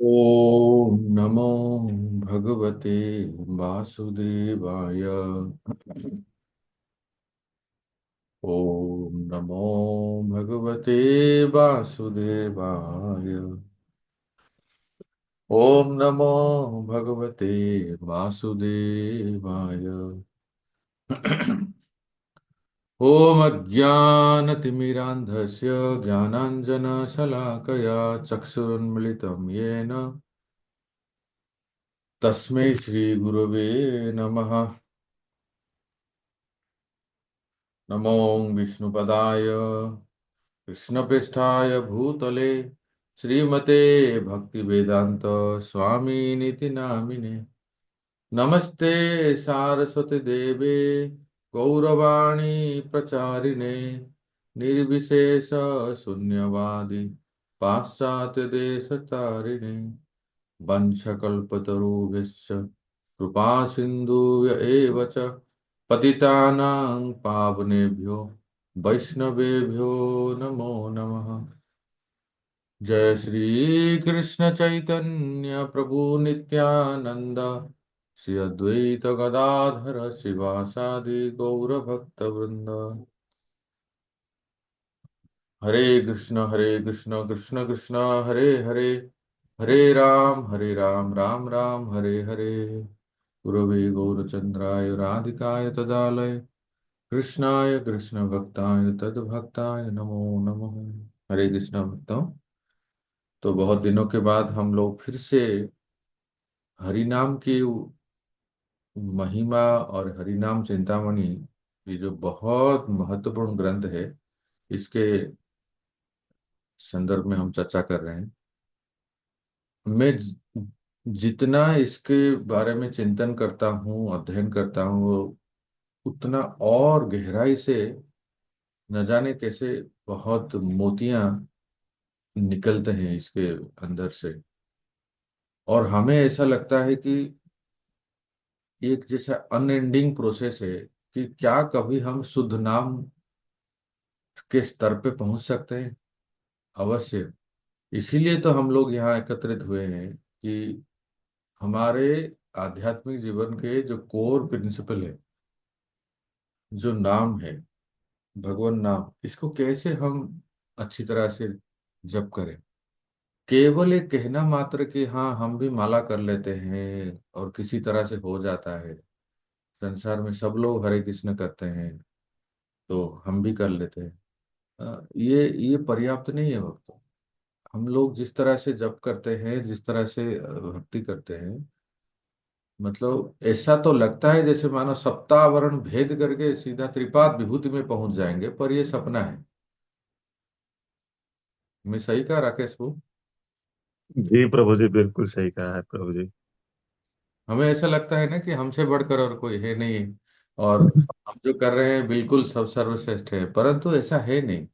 ओम नमो भगवते वासुदेवाय। ओम नमो भगवते वासुदेवाय। ओम नमो भगवते वासुदेवाय। ओम अज्ञानतिमिरान्धस्य ज्ञानाञ्जनशलाकया चक्षुरुन्मिलितं येन तस्मै श्रीगुरवे नमः। नमो विष्णुपदाय कृष्णपृष्ठाय भूतले श्रीमते भक्तिवेदांत स्वामिनिति नामिने। नमस्ते सारस्वती देवे गौरवाणी प्रचारिणे निर्विशेष शून्यवादी पाश्चात्य देश तारिणे वंशकल्पतरुभ्यश्च कृपा सिन्धुभ्य एव च पतितानां पावनेभ्यो वैष्णवेभ्यो नमो नमः। जय श्री कृष्ण चैतन्य प्रभु नित्यानंद श्री अद्वैत गदाधर शिवासादि गौर भक्त वृंद। हरे कृष्ण कृष्ण कृष्ण हरे हरे, हरे राम राम राम हरे हरे। गुरवे गौरचंद्राय राधिकाय तदालय कृष्णाय कृष्ण भक्ताय तद्भक्ताय नमो नमः। हरे कृष्ण भक्तों, तो बहुत दिनों के बाद हम लोग फिर से हरि नाम की महिमा और हरि नाम चिंतामणि, ये जो बहुत महत्वपूर्ण ग्रंथ है, इसके संदर्भ में हम चर्चा कर रहे हैं। मैं जितना इसके बारे में चिंतन करता हूँ, अध्ययन करता हूँ, वो उतना और गहराई से न जाने कैसे बहुत मोतियां निकलते हैं इसके अंदर से। और हमें ऐसा लगता है कि एक जैसा अनएंडिंग प्रोसेस है कि क्या कभी हम शुद्ध नाम के स्तर पे पहुंच सकते हैं। अवश्य। इसीलिए तो हम लोग यहाँ एकत्रित हुए हैं कि हमारे आध्यात्मिक जीवन के जो कोर प्रिंसिपल है, जो नाम है, भगवान नाम, इसको कैसे हम अच्छी तरह से जप करें। केवल एक कहना मात्र कि हाँ हम भी माला कर लेते हैं और किसी तरह से हो जाता है, संसार में सब लोग हरे कृष्ण करते हैं तो हम भी कर लेते हैं, ये पर्याप्त नहीं है भक्तों। हम लोग जिस तरह से जप करते हैं, जिस तरह से भक्ति करते हैं, मतलब ऐसा तो लगता है जैसे मानो सप्तावरण भेद करके सीधा त्रिपाद विभूति में पहुंच जाएंगे, पर ये सपना है। मैं सही कहा राकेश को? जी प्रभु जी, बिल्कुल सही कहा है प्रभु जी। हमें ऐसा लगता है ना कि हमसे बढ़कर और कोई है नहीं, और हम जो कर रहे हैं बिल्कुल सब सर्वश्रेष्ठ है, परंतु ऐसा है नहीं।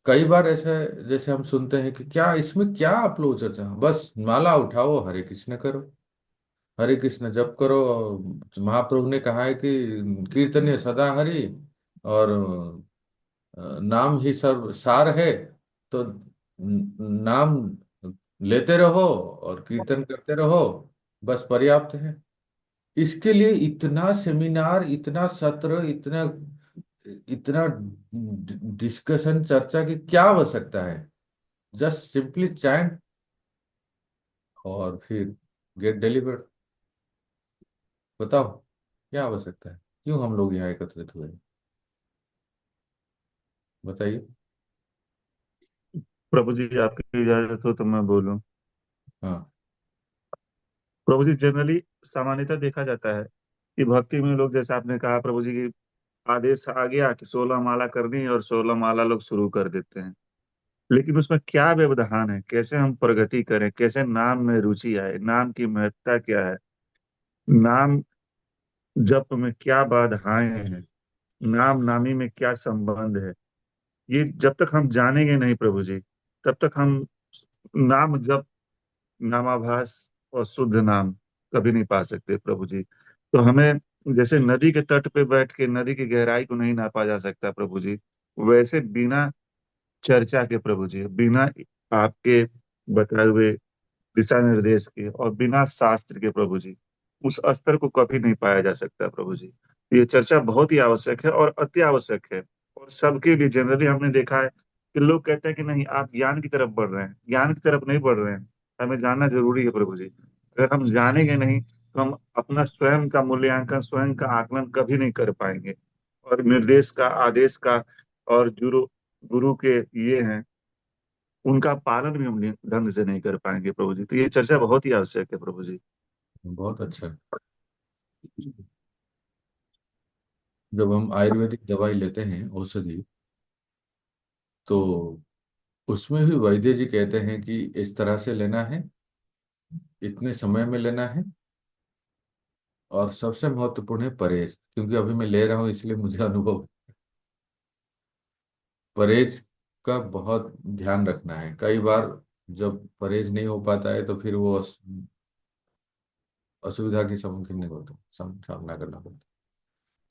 कई बार ऐसा जैसे हम सुनते हैं कि क्या इसमें क्या आप लोग चर्चा, बस माला उठाओ हरे कृष्ण करो, हरे कृष्ण जप करो। महाप्रभु ने कहा है कि कीर्तन्य सदा हरि, और नाम ही सर्व सार है। तो नाम लेते रहो और कीर्तन करते रहो, बस पर्याप्त है। इसके लिए इतना सेमिनार, इतना सत्र, इतना इतना डिस्कशन, चर्चा की क्या आवश्यकता है। जस्ट सिंपली चैंट और फिर गेट डिलीवर्ड। बताओ क्या आवश्यकता है, क्यों हम लोग यहाँ एकत्रित हुए हैं? बताइए। प्रभु जी, आपकी इजाजत हो तो मैं बोलूं। हाँ। प्रभु जी, जनरली सामान्यतः देखा जाता है कि भक्ति में लोग, जैसे आपने कहा प्रभु जी, की आदेश आ गया कि 16 माला करनी है और 16 माला लोग शुरू कर देते हैं। लेकिन उसमें क्या व्यवधान है, कैसे हम प्रगति करें, कैसे नाम में रुचि आए, नाम की महत्ता क्या है, नाम जप में क्या बाधाएं हैं, नाम नामी में क्या संबंध है। ये जब तक हम जानेंगे नहीं प्रभु जी, तब तक हम नाम जप, नामाभास और शुद्ध नाम कभी नहीं पा सकते प्रभु जी। तो हमें, जैसे नदी के तट पे बैठ के नदी की गहराई को नहीं नापा जा सकता प्रभु जी, वैसे बिना चर्चा के प्रभु जी, बिना आपके बताए हुए दिशा निर्देश के और बिना शास्त्र के प्रभु जी उस स्तर को कभी नहीं पाया जा सकता प्रभु जी। ये चर्चा बहुत ही आवश्यक है और अति आवश्यक है। और सबके लिए जनरली हमने देखा है कि लोग कहते हैं कि नहीं आप ज्ञान की तरफ बढ़ रहे हैं, ज्ञान की तरफ नहीं बढ़ रहे हैं। हमें जानना जरूरी है प्रभु जी। अगर हम जानेंगे नहीं तो हम अपना स्वयं का मूल्यांकन, स्वयं का आकलन कभी नहीं कर पाएंगे। और निर्देश का, आदेश का और गुरु गुरु के ये हैं, उनका पालन भी हम ढंग से नहीं कर पाएंगे प्रभु जी। तो ये चर्चा बहुत ही आवश्यक है प्रभु जी। बहुत अच्छा। जब हम आयुर्वेदिक दवाई लेते हैं, औषधि, तो उसमें भी वैद्य जी कहते हैं कि इस तरह से लेना है, इतने समय में लेना है, और सबसे महत्वपूर्ण है परहेज। क्योंकि अभी मैं ले रहा हूँ इसलिए मुझे अनुभव, परहेज का बहुत ध्यान रखना है। कई बार जब परहेज नहीं हो पाता है तो फिर वो असुविधा की सम्मुखीन नहीं होता, सामना करना पड़ता।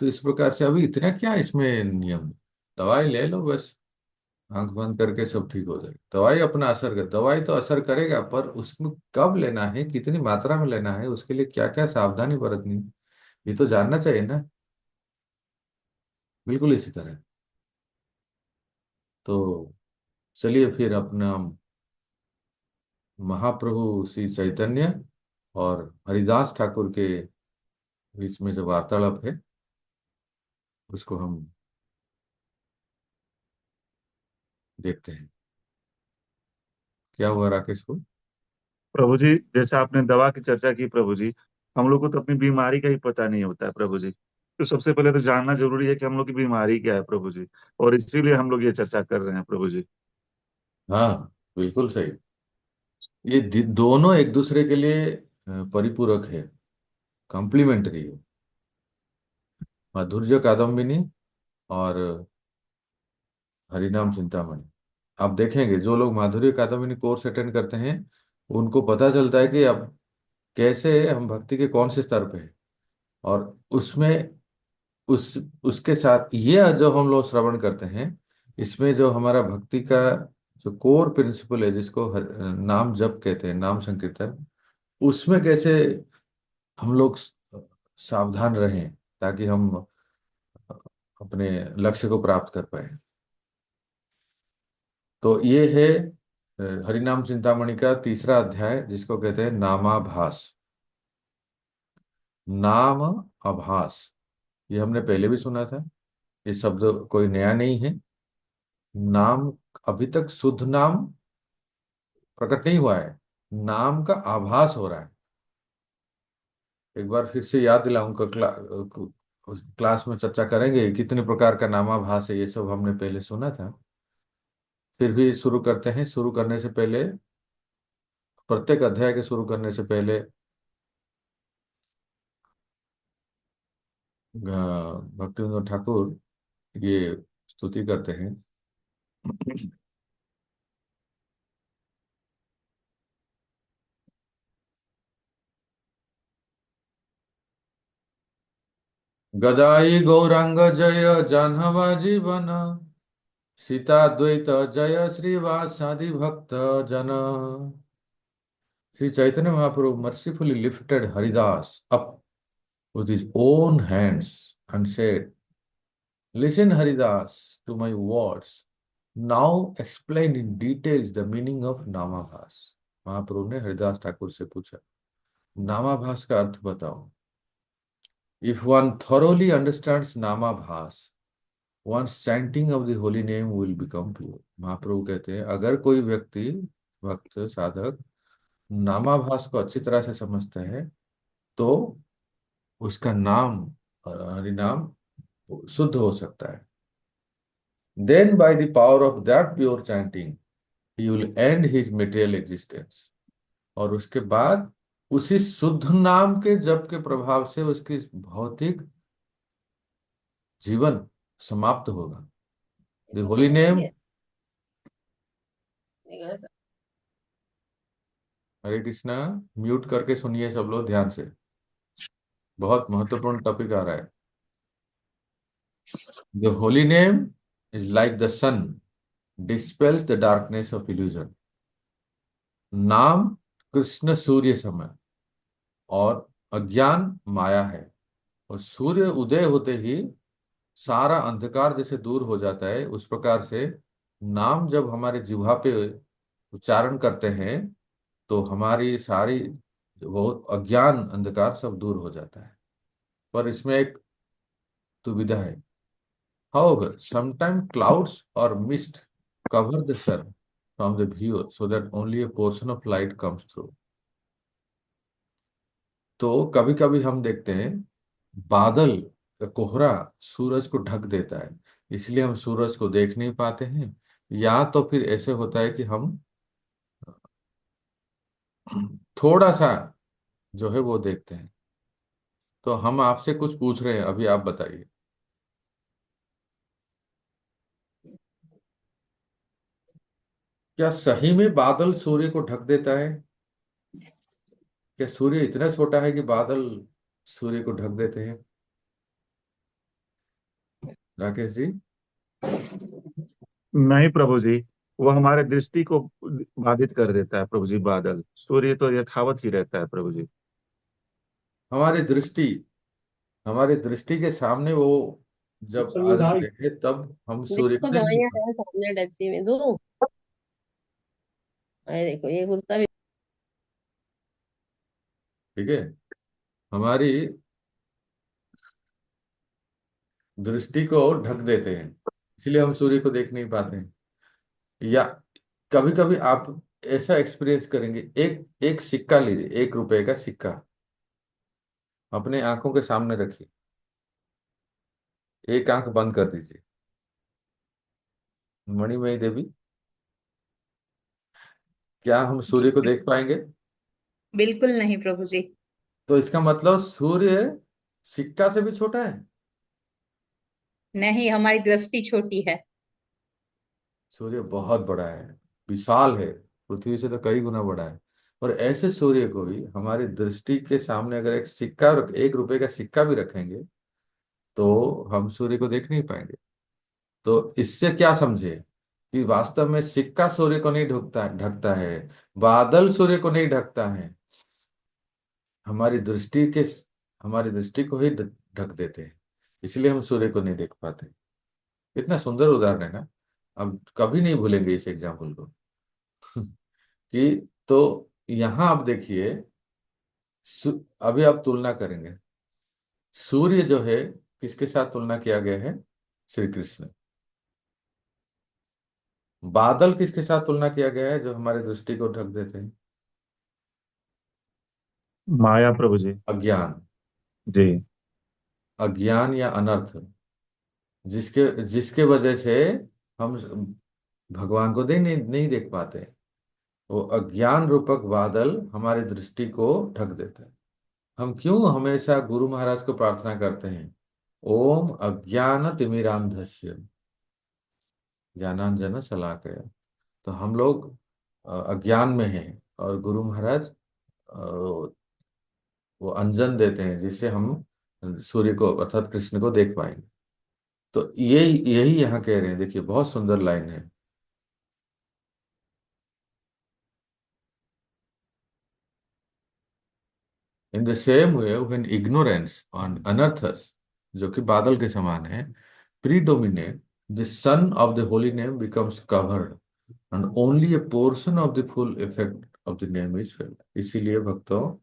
तो इस प्रकार से अभी इतना क्या इसमें नियम, दवाई ले लो बस, आंख बंद करके सब ठीक हो जाएगा। दवाई अपना असर कर, दवाई तो असर करेगा, पर उसमें कब लेना है, कितनी मात्रा में लेना है, उसके लिए क्या क्या सावधानी बरतनी है, ये तो जानना चाहिए ना। बिल्कुल इसी तरह। तो चलिए फिर अपना महाप्रभु श्री चैतन्य और हरिदास ठाकुर के बीच में जो वार्तालाप है, उसको हम देखते हैं। क्या हुआ राकेश को? प्रभु जी जैसे आपने दवा की चर्चा की प्रभु जी, हम लोग को तो अपनी बीमारी का ही पता नहीं होता है प्रभु जी। तो सबसे पहले तो जानना जरूरी है कि हम लोग की बीमारी क्या है प्रभु जी। और इसीलिए हम लोग ये चर्चा कर रहे हैं प्रभु जी। हाँ, बिल्कुल सही। ये दोनों एक दूसरे के लिए परिपूरक है, कॉम्प्लीमेंट्री है। माधुर्य कादम्बिनी और हरिनाम चिंतामणि। आप देखेंगे जो लोग माधुर्य कादम्बिनी कोर्स अटेंड करते हैं, उनको पता चलता है कि अब कैसे हम भक्ति के कौन से स्तर पे हैं। और उसमें उस उसके साथ ये जो हम लोग श्रवण करते हैं, इसमें जो हमारा भक्ति का जो कोर प्रिंसिपल है, जिसको नाम जप कहते हैं, नाम संकीर्तन, उसमें कैसे हम लोग सावधान रहें, ताकि हम अपने लक्ष्य को प्राप्त कर पाए। तो ये है हरिनाम चिंतामणि का तीसरा अध्याय, जिसको कहते हैं नामाभास। नाम आभास, ये हमने पहले भी सुना था, ये शब्द कोई नया नहीं है। नाम, अभी तक शुद्ध नाम प्रकट नहीं हुआ है, नाम का आभास हो रहा है। एक बार फिर से याद दिलाऊंगा, क्लास में चर्चा करेंगे कितने प्रकार का नामाभास है, ये सब हमने पहले सुना था। फिर भी शुरू करते हैं। शुरू करने से पहले, प्रत्येक अध्याय के शुरू करने से पहले भक्तिविनोद ठाकुर ये स्तुति करते हैं। गदाई गौरांग जय जाह्नवा जीवन, सीता द्वैत जय श्रीवासादि भक्त जन। Shri Chaitanya Mahaprabhu mercifully lifted Haridas up with his own hands and said, "Listen, Haridas, to my words. Now explain in details the meaning of नामाभास." महाप्रभु ने हरिदास ठाकुर से पूछा, नामाभास का अर्थ बताओ। If one thoroughly understands नामाभास, one's chanting of the holy name will become pure. महाप्रभु कहते हैं, अगर कोई व्यक्ति, भक्त, साधक नामाभास को अच्छी तरह से समझता है, तो उसका नाम, हरिनाम, शुद्ध हो सकता है। Then by the power of that pure chanting, he will end his material existence. और उसके बाद उसी शुद्ध नाम के जप के प्रभाव से उसकी भौतिक जीवन समाप्त होगा। The holy name, Hare Krishna, mute करके सुनिए सब लोग ध्यान से, बहुत महत्वपूर्ण टॉपिक आ रहा है। The holy name is like the sun, dispels the darkness of illusion. नाम कृष्ण सूर्य समय, और अज्ञान माया है। और सूर्य उदय होते ही सारा अंधकार जैसे दूर हो जाता है, उस प्रकार से नाम जब हमारे जिह्वा पे उच्चारण करते हैं तो हमारी सारी वो अज्ञान अंधकार सब दूर हो जाता है। पर इसमें एक दुविधा है। However, sometimes clouds or mist cover the sun from the view so that only a portion of light comes through. तो कभी कभी हम देखते हैं बादल, कोहरा सूरज को ढक देता है, इसलिए हम सूरज को देख नहीं पाते हैं। या तो फिर ऐसे होता है कि हम थोड़ा सा जो है वो देखते हैं। तो हम आपसे कुछ पूछ रहे हैं, अभी आप बताइए। क्या सही में बादल सूर्य को ढक देता है? क्या सूर्य इतना छोटा है कि बादल सूर्य को ढक देते हैं? राकेश जी। नहीं प्रभु जी, वो हमारे दृष्टि को बाधित कर देता है प्रभु जी। बादल, सूर्य तो यथावत ही रहता है प्रभु जी। हमारी दृष्टि हमारी दृष्टि के सामने वो जब आ जाते हैं तब हम सूर्य को देखो नहीं देख दवाइयाँ पाते। है सामने डच्ची में दो। अरे देखो ये कुर्ता भी। ठीक है। हमारी दृष्टि को ढक देते हैं, इसलिए हम सूर्य को देख नहीं पाते हैं। या कभी कभी आप ऐसा एक्सपीरियंस करेंगे, एक एक सिक्का लीजिए, 1 रुपए का सिक्का अपने आंखों के सामने रखिए, एक आंख बंद कर दीजिए। मणिमयी देवी, क्या हम सूर्य को देख पाएंगे? बिल्कुल नहीं प्रभु जी। तो इसका मतलब सूर्य सिक्का से भी छोटा है। नहीं, हमारी दृष्टि छोटी है। सूर्य बहुत बड़ा है, विशाल है, पृथ्वी से तो कई गुना बड़ा है। और ऐसे सूर्य को भी हमारी दृष्टि के सामने अगर एक सिक्का 1 रुपए का सिक्का भी रखेंगे तो हम सूर्य को देख नहीं पाएंगे। तो इससे क्या समझे कि वास्तव में सिक्का सूर्य को नहीं ढकता ढकता है, बादल सूर्य को नहीं ढकता है, हमारी दृष्टि के हमारी दृष्टि को ही ढक देते हैं, इसलिए हम सूर्य को नहीं देख पाते। इतना सुंदर उदाहरण है ना, अब कभी नहीं भूलेंगे इस एग्जाम्पल को। कि तो यहाँ आप देखिए, अभी आप तुलना करेंगे, सूर्य जो है किसके साथ तुलना किया गया है? श्री कृष्ण। बादल किसके साथ तुलना किया गया है जो हमारे दृष्टि को ढक देते हैं? माया प्रभु जी। अज्ञान। जी। अज्ञान या अनर्थ, जिसके जिसके वजह से हम भगवान को नहीं देख पाते। वो अज्ञान रूपक बादल हमारी दृष्टि को ढक देते हैं। हम क्यों हमेशा गुरु महाराज को प्रार्थना करते हैं, ओम अज्ञान तिमिरांधस्य ज्ञानांजन शलाकया। तो हम लोग अज्ञान में हैं और गुरु महाराज वो अंजन देते हैं जिससे हम सूर्य को अर्थात कृष्ण को देख पाएंगे। तो ये यही यहाँ कह रहे हैं, देखिए बहुत सुंदर लाइन है। In the same way when ignorance on अनर्थस, जो कि बादल के समान है, predominate, the sun of the holy name becomes covered and only a portion of the full effect of the name is felt। इसीलिए भक्तों,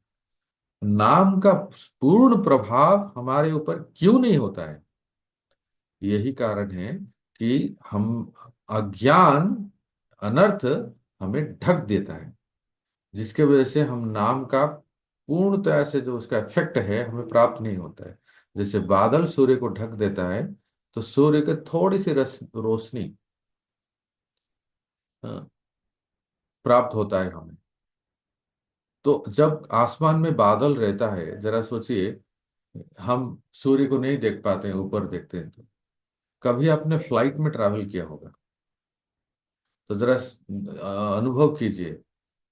नाम का पूर्ण प्रभाव हमारे ऊपर क्यों नहीं होता है? यही कारण है कि हम अज्ञान, अनर्थ हमें ढक देता है, जिसके वजह से हम नाम का पूर्णतः से जो उसका इफेक्ट है हमें प्राप्त नहीं होता है। जैसे बादल सूर्य को ढक देता है, तो सूर्य की थोड़ी सी रोशनी अ, प्राप्त होता है हमें। तो जब आसमान में बादल रहता है, जरा सोचिए, हम सूर्य को नहीं देख पाते हैं, ऊपर देखते हैं। तो कभी आपने फ्लाइट में ट्रैवल किया होगा, तो जरा अनुभव कीजिए,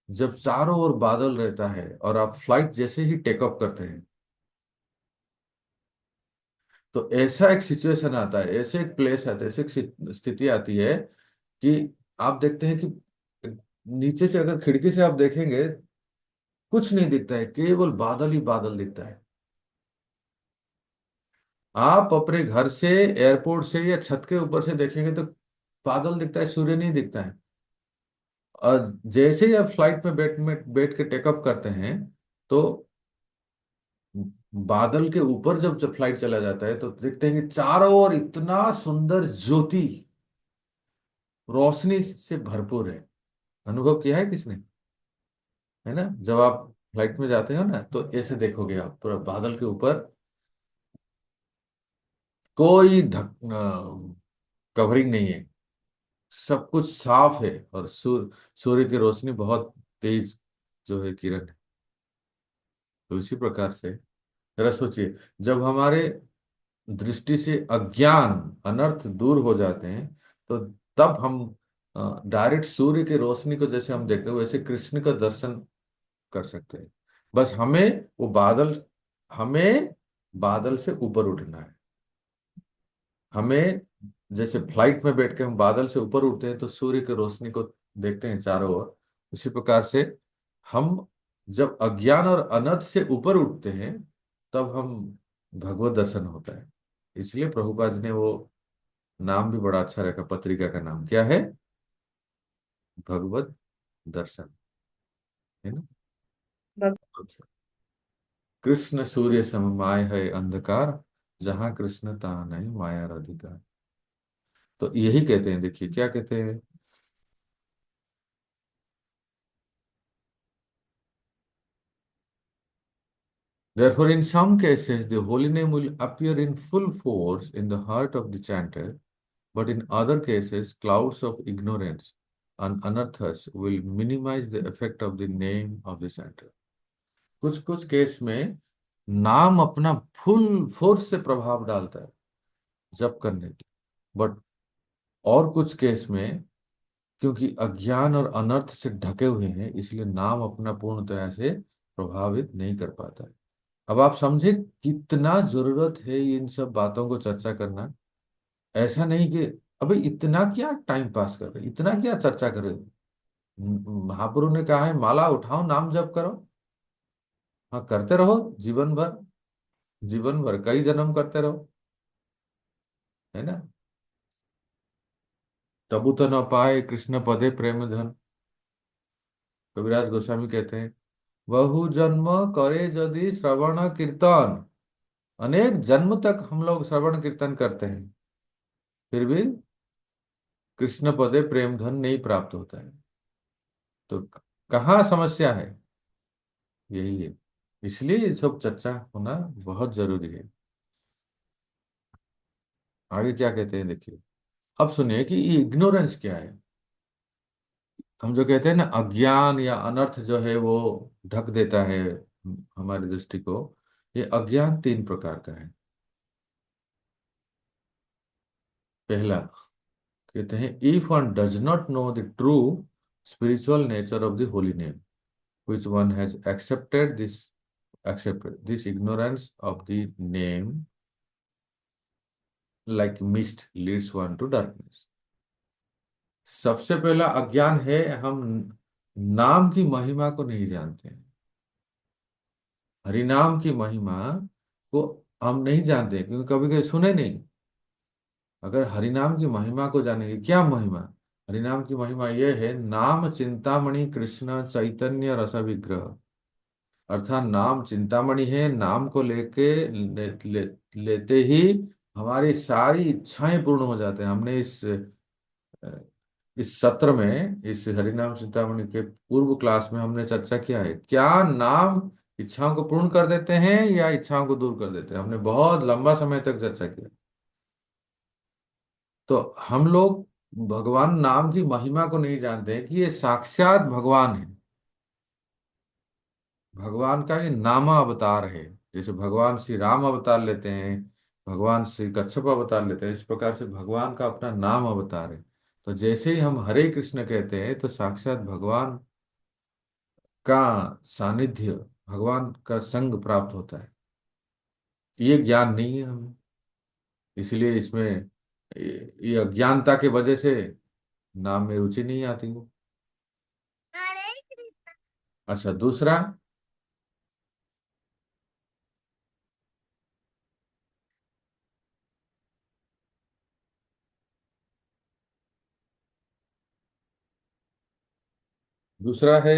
जब चारों ओर बादल रहता है और आप फ्लाइट जैसे ही टेक ऑफ करते हैं, तो ऐसा एक सिचुएशन आता है, ऐसे एक प्लेस आता है, ऐसी एक स्थिति आती है कि आप देखते हैं कि नीचे से अगर खिड़की से आप देखेंगे कुछ नहीं दिखता है, केवल बादल ही बादल दिखता है। आप अपने घर से, एयरपोर्ट से या छत के ऊपर से देखेंगे तो बादल दिखता है, सूर्य नहीं दिखता है। और जैसे ही आप फ्लाइट में बैठ के टेकअप करते हैं, तो बादल के ऊपर जब फ्लाइट चला जाता है तो देखते हैं कि चारों ओर इतना सुंदर ज्योति, रोशनी से भरपूर है। अनुभव किया है किसने? है ना, जब आप फ्लाइट में जाते हो ना, तो ऐसे देखोगे आप पूरा बादल के ऊपर कोई कवरिंग नहीं है, सब कुछ साफ है, और सूर्य की रोशनी बहुत तेज जो है किरण है। तो इसी प्रकार से जरा सोचिए, जब हमारे दृष्टि से अज्ञान, अनर्थ दूर हो जाते हैं, तो तब हम डायरेक्ट सूर्य की रोशनी को जैसे हम देखते हैं, वैसे कृष्ण का दर्शन कर सकते हैं। बस हमें बादल से ऊपर उठना है। हमें, जैसे फ्लाइट में बैठ के हम बादल से ऊपर उठते हैं तो सूर्य की रोशनी को देखते हैं चारों ओर, उसी प्रकार से हम जब अज्ञान और अनर्थ से ऊपर उठते हैं, तब हम भगवत दर्शन होता है। इसलिए प्रभुपाद जी ने वो नाम भी बड़ा अच्छा रखा, पत्रिका का नाम क्या है? भगवत दर्शन, है ना। भग- कृष्ण सूर्य सममाय है अंधकार, जहां कृष्ण तहाँ नहीं माया अधिकार। तो यही कहते हैं, देखिए क्या कहते हैं। Therefore, in some cases, the holy name will appear in full force in the heart of the chanter, but in other cases, clouds of ignorance and anarthas will minimize the effect of the name of the chanter. कुछ कुछ case में नाम अपना full force से प्रभाव डालता है जप करने की, बट और कुछ केस में, क्योंकि अज्ञान और अनर्थ से ढके हुए हैं, इसलिए नाम अपना पूर्णतया से प्रभावित नहीं कर पाता है। अब आप समझे कितना जरूरत है इन सब बातों को चर्चा करना। ऐसा नहीं कि अबे इतना क्या टाइम पास कर रहे, इतना क्या चर्चा कर रहे हो। महाप्रभु ने कहा है माला उठाओ, नाम जप करो। हाँ, करते रहो जीवन भर, जीवन भर कई जन्म करते रहो, है ना। तबु तो न पाए कृष्ण पदे प्रेम धन, कविराज गोस्वामी कहते हैं, बहु जन्म करे यदि श्रवण कीर्तन। अनेक जन्म तक हम लोग श्रवण कीर्तन करते हैं, फिर भी कृष्ण पदे प्रेम धन नहीं प्राप्त होता है। तो कहाँ समस्या है? यही है। इसलिए ये सब चर्चा होना बहुत जरूरी है। आगे क्या कहते हैं देखिए। अब सुनिए कि ये इग्नोरेंस क्या है। हम जो कहते हैं ना, अज्ञान या अनर्थ जो है वो ढक देता है हमारी दृष्टि को। ये अज्ञान तीन प्रकार का है। पहला कहते हैं, if one does not know the true spiritual nature of the holy name which one has accepted this ignorance of the name like mist leads one to darkness। सबसे पहला अज्ञान है, हम नाम की महिमा को नहीं जानते हैं। हरिनाम की महिमा को हम नहीं जानते, क्योंकि कभी कभी सुने नहीं। अगर हरिनाम की महिमा को जानेंगे, क्या महिमा? हरिनाम की महिमा यह है, नाम चिंतामणि कृष्ण चैतन्य रस विग्रह। अर्थात नाम चिंतामणि है, नाम को लेते ही हमारी सारी इच्छाएं पूर्ण हो जाते हैं। हमने इस सत्र में, इस हरिनाम चिंतामणि के पूर्व क्लास में हमने चर्चा किया है, क्या नाम इच्छाओं को पूर्ण कर देते हैं या इच्छाओं को दूर कर देते हैं। हमने बहुत लंबा समय तक चर्चा किया। तो हम लोग भगवान नाम की महिमा को नहीं जानते हैं कि ये साक्षात भगवान है। भगवान का ये नामा अवतार है। जैसे भगवान श्री राम अवतार लेते हैं, भगवान श्री कच्छप अवतार लेते हैं, इस प्रकार से भगवान का अपना नाम अवतार है। तो जैसे ही हम हरे कृष्ण कहते हैं, तो साक्षात भगवान का सानिध्य, भगवान का संग प्राप्त होता है। ये ज्ञान नहीं है हमें, इसलिए इसमें ये अज्ञानता के वजह से नाम में रुचि नहीं आती है। अच्छा, दूसरा, दूसरा है,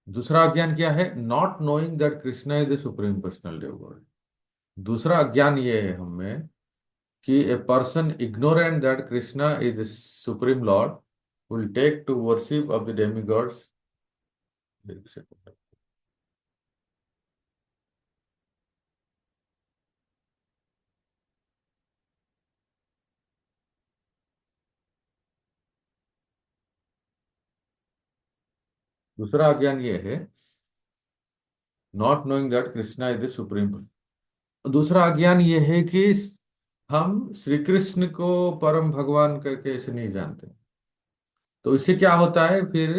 दूसरा अज्ञान क्या है? Not knowing that Krishna is the supreme personality of God. दूसरा अज्ञान ये है हमें कि a person ignorant that Krishna is the supreme lord will take to worship of the demigods. दूसरा अज्ञान ये है, not knowing that Krishna is the supreme. दूसरा अज्ञान ये है कि हम श्री कृष्ण को परम भगवान करके ऐसे नहीं जानते। तो इससे क्या होता है फिर?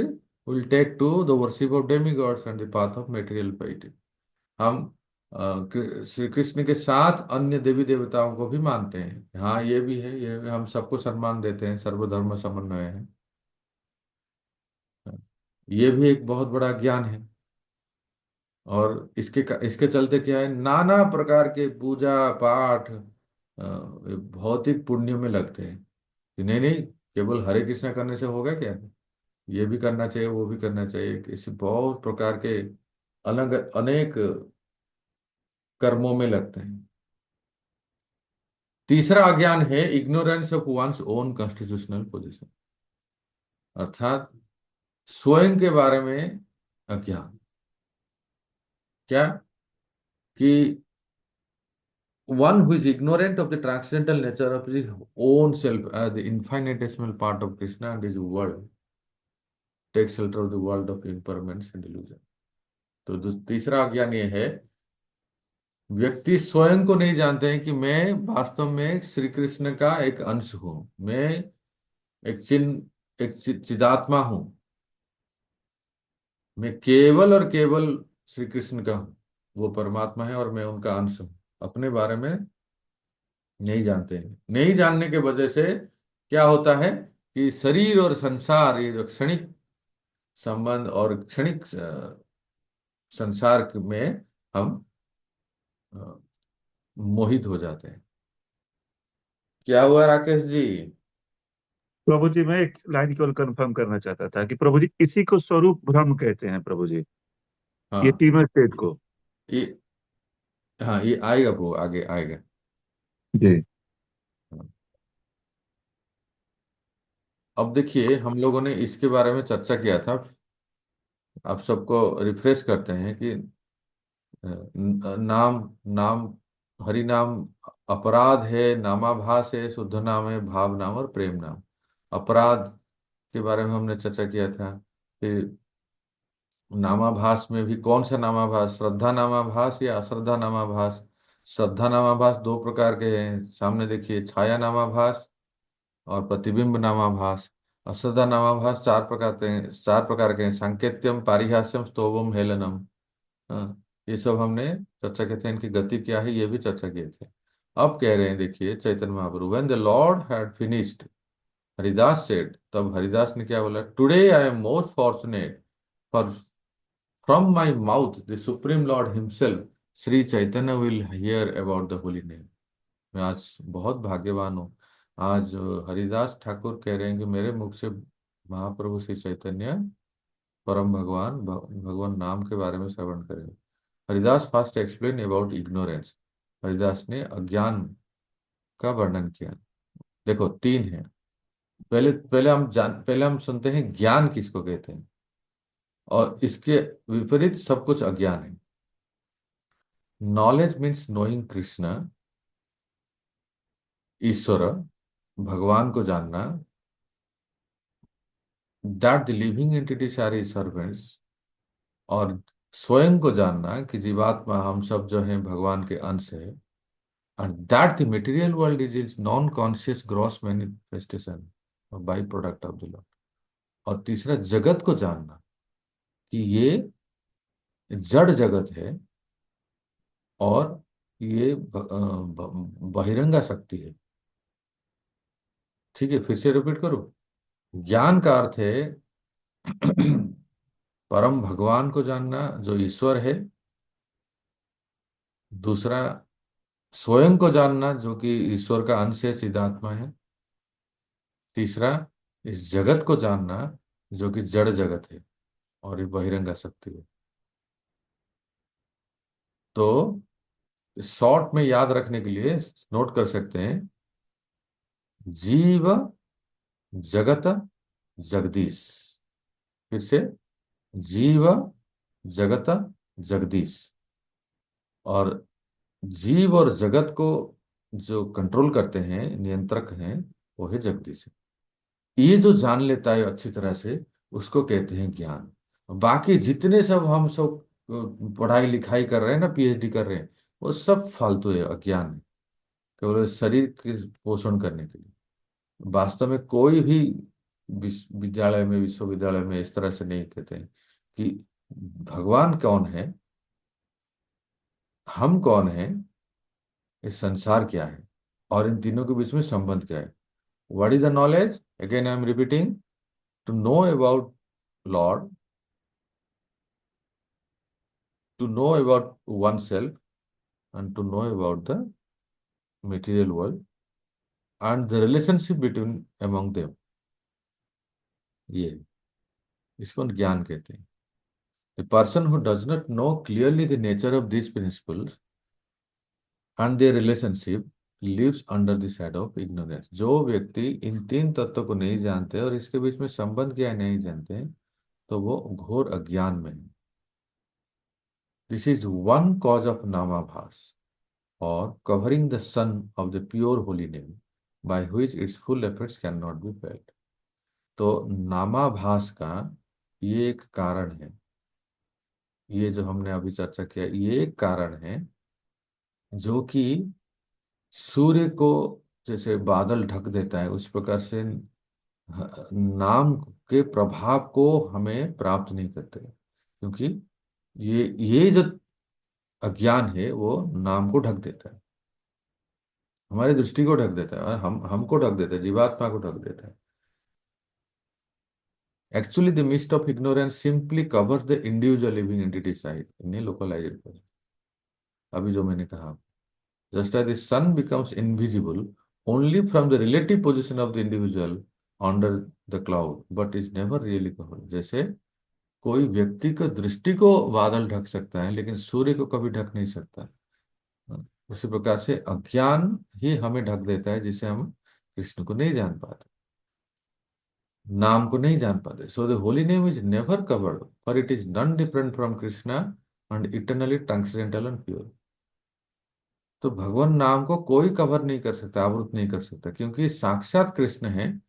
Will take to the worship of demigods and the path of material piety. हम श्री कृष्ण के साथ अन्य देवी देवताओं को भी मानते हैं। हाँ, ये भी है, ये हम सबको सम्मान देते हैं, सर्वधर्म समन्वय है। ये भी एक बहुत बड़ा ज्ञान है। और इसके चलते क्या है, नाना प्रकार के पूजा पाठ भौतिक पुण्य में लगते हैं कि नहीं नहीं, केवल हरे कृष्णा करने से होगा क्या? ये भी करना चाहिए, वो भी करना चाहिए, इसी बहुत प्रकार के अलग अनेक कर्मों में लगते हैं। तीसरा अज्ञान है ignorance of one's own constitutional position, अर्थात स्वयं के बारे में अज्ञान। क्या? कि one who is ignorant of the transcendental nature of his own self as the infinitesimal part of Krishna and his world takes shelter of the world of impermanence and illusion। तो तीसरा अज्ञान ये है, व्यक्ति स्वयं को नहीं जानते हैं कि मैं वास्तव में श्री कृष्ण का एक अंश हूं। मैं एक चिदात्मा हूं। मैं केवल और केवल श्री कृष्ण का हूं। वो परमात्मा है और मैं उनका अंश हूं। अपने बारे में नहीं जानते हैं। नहीं जानने के वजह से क्या होता है कि शरीर और संसार, ये जो क्षणिक संबंध और क्षणिक संसार में हम अ, मोहित हो जाते हैं। क्या हुआ राकेश जी? प्रभु जी, मैं एक लाइन केवल कंफर्म करना चाहता था कि प्रभु जी इसी को स्वरूप भ्रम कहते हैं प्रभु जी, ये हाँ, तीनों स्टेट को। ये, हाँ ये आएगा, वो आगे आएगा। जी। हाँ। अब देखिए, हम लोगों ने इसके बारे में चर्चा किया था। आप सबको रिफ्रेश करते हैं कि नाम नाम हरि नाम अपराध है, नामाभास है, शुद्ध नाम है, भाव नाम और प्रेम नाम। अपराध के बारे में हमने चर्चा किया था कि नामाभास में भी कौन सा नामाभास, श्रद्धा नामाभास या अश्रद्धा नामाभास। श्रद्धा नामाभास दो प्रकार के हैं, सामने देखिए, छाया नामाभास और प्रतिबिंब नामाभास। अश्रद्धा नामाभास चार प्रकार के हैं, सांकेत्यम, पारिहास्यम, स्तोभम, हेलनम। हाँ, ये सब हमने चर्चा किए थे। इनकी गति क्या है ये भी चर्चा किए थे। अब कह रहे हैं, देखिए Chaitanya Mahaprabhu, when the lord had finished, Haridas said, तब हरिदास ने क्या बोला? Today I am most fortunate, for from my mouth the supreme lord himself Shri Chaitanya will hear about the holy name. मैं आज बहुत भाग्यवान हूँ। आज हरिदास ठाकुर कह रहे हैं कि मेरे मुख से महाप्रभु श्री चैतन्य परम भगवान नाम के बारे में श्रवण करेंगे। Haridas first explain about ignorance. Haridas ने अज्ञान का वर्णन किया। देखो, तीन है। पहले हम सुनते हैं ज्ञान किसको कहते हैं, और इसके विपरीत सब कुछ अज्ञान है। नॉलेज मीन्स नोइंग कृष्ण, ईश्वर, भगवान को जानना, that the living entities are his servants, और स्वयं को जानना कि जीवात्मा हम सब जो हैं भगवान के अंश है, and that the material world is its non-conscious gross manifestation और by product of the Lord. और तीसरा, जगत को जानना कि ये जड़ जगत है और ये बहिरंगा शक्ति है। ठीक है, फिर से रिपीट करूं। ज्ञान का अर्थ है परम भगवान को जानना जो ईश्वर है। दूसरा, स्वयं को जानना जो कि ईश्वर का अंश है, सिद्धात्मा है। तीसरा, इस जगत को जानना जो कि जड़ जगत है और ये बहिरंग शक्ति है। तो शॉर्ट में याद रखने के लिए नोट कर सकते हैं, जीव जगत जगदीश। फिर से, जीव जगत जगदीश। और जीव और जगत को जो कंट्रोल करते हैं, नियंत्रक हैं, वो है जगदीश। ये जो जान लेता है अच्छी तरह से, उसको कहते हैं ज्ञान। बाकी जितने सब हम सब पढ़ाई लिखाई कर रहे हैं ना, पीएचडी कर रहे हैं, वो सब फालतू है, अज्ञान है, केवल शरीर के पोषण करने के लिए। वास्तव में कोई भी विद्यालय में, विश्वविद्यालय में इस तरह से नहीं कहते हैं कि भगवान कौन है, हम कौन है, इस संसार क्या है, और इन तीनों के बीच में संबंध क्या है। What is the knowledge? Again I am repeating, to know about lord, to know about oneself, and to know about the material world and the relationship between among them, ये इसको ज्ञान कहते हैं। The person who does not know clearly the nature of these principles and their relationship lives under the shadow of ignorance। जो व्यक्ति इन तीन तत्वों को नहीं जानते और इसके बीच में संबंध क्या है नहीं जानते हैं, तो वो घोर अज्ञान में है। This is one cause of नामाभास, or covering the sun of the pure holy name, by which its full effects cannot be felt। तो नामाभास का ये एक कारण है, ये जो हमने अभी चर्चा किया, ये एक कारण है जो कि सूर्य को जैसे बादल ढक देता है, उस प्रकार से नाम के प्रभाव को हमें प्राप्त नहीं करते, क्योंकि ये जो अज्ञान है वो नाम को ढक देता है, हमारी दृष्टि को ढक देता है, और हमको ढक देता है, जीवात्मा को ढक देता है। Actually, the mist of ignorance simply covers the individual living entity side in a localized person। अभी जो मैंने कहा, just as the sun becomes invisible only from the relative position of the individual under the cloud, but is never really covered। जैसे कोई व्यक्ति को दृष्टि को बादल ढक सकता है, लेकिन सूर्य को कभी ढक नहीं सकता। उसी प्रकार से अज्ञान ही हमें ढक देता है, जिसे हम कृष्ण को नहीं जान पाते, नाम को नहीं जान पाते। So the holy name is never covered, for it is non different from Krishna and eternally transcendental and pure. तो भगवान नाम को कोई कवर नहीं कर सकता, आवृत नहीं कर सकता, क्योंकि साक्षात कृष्ण है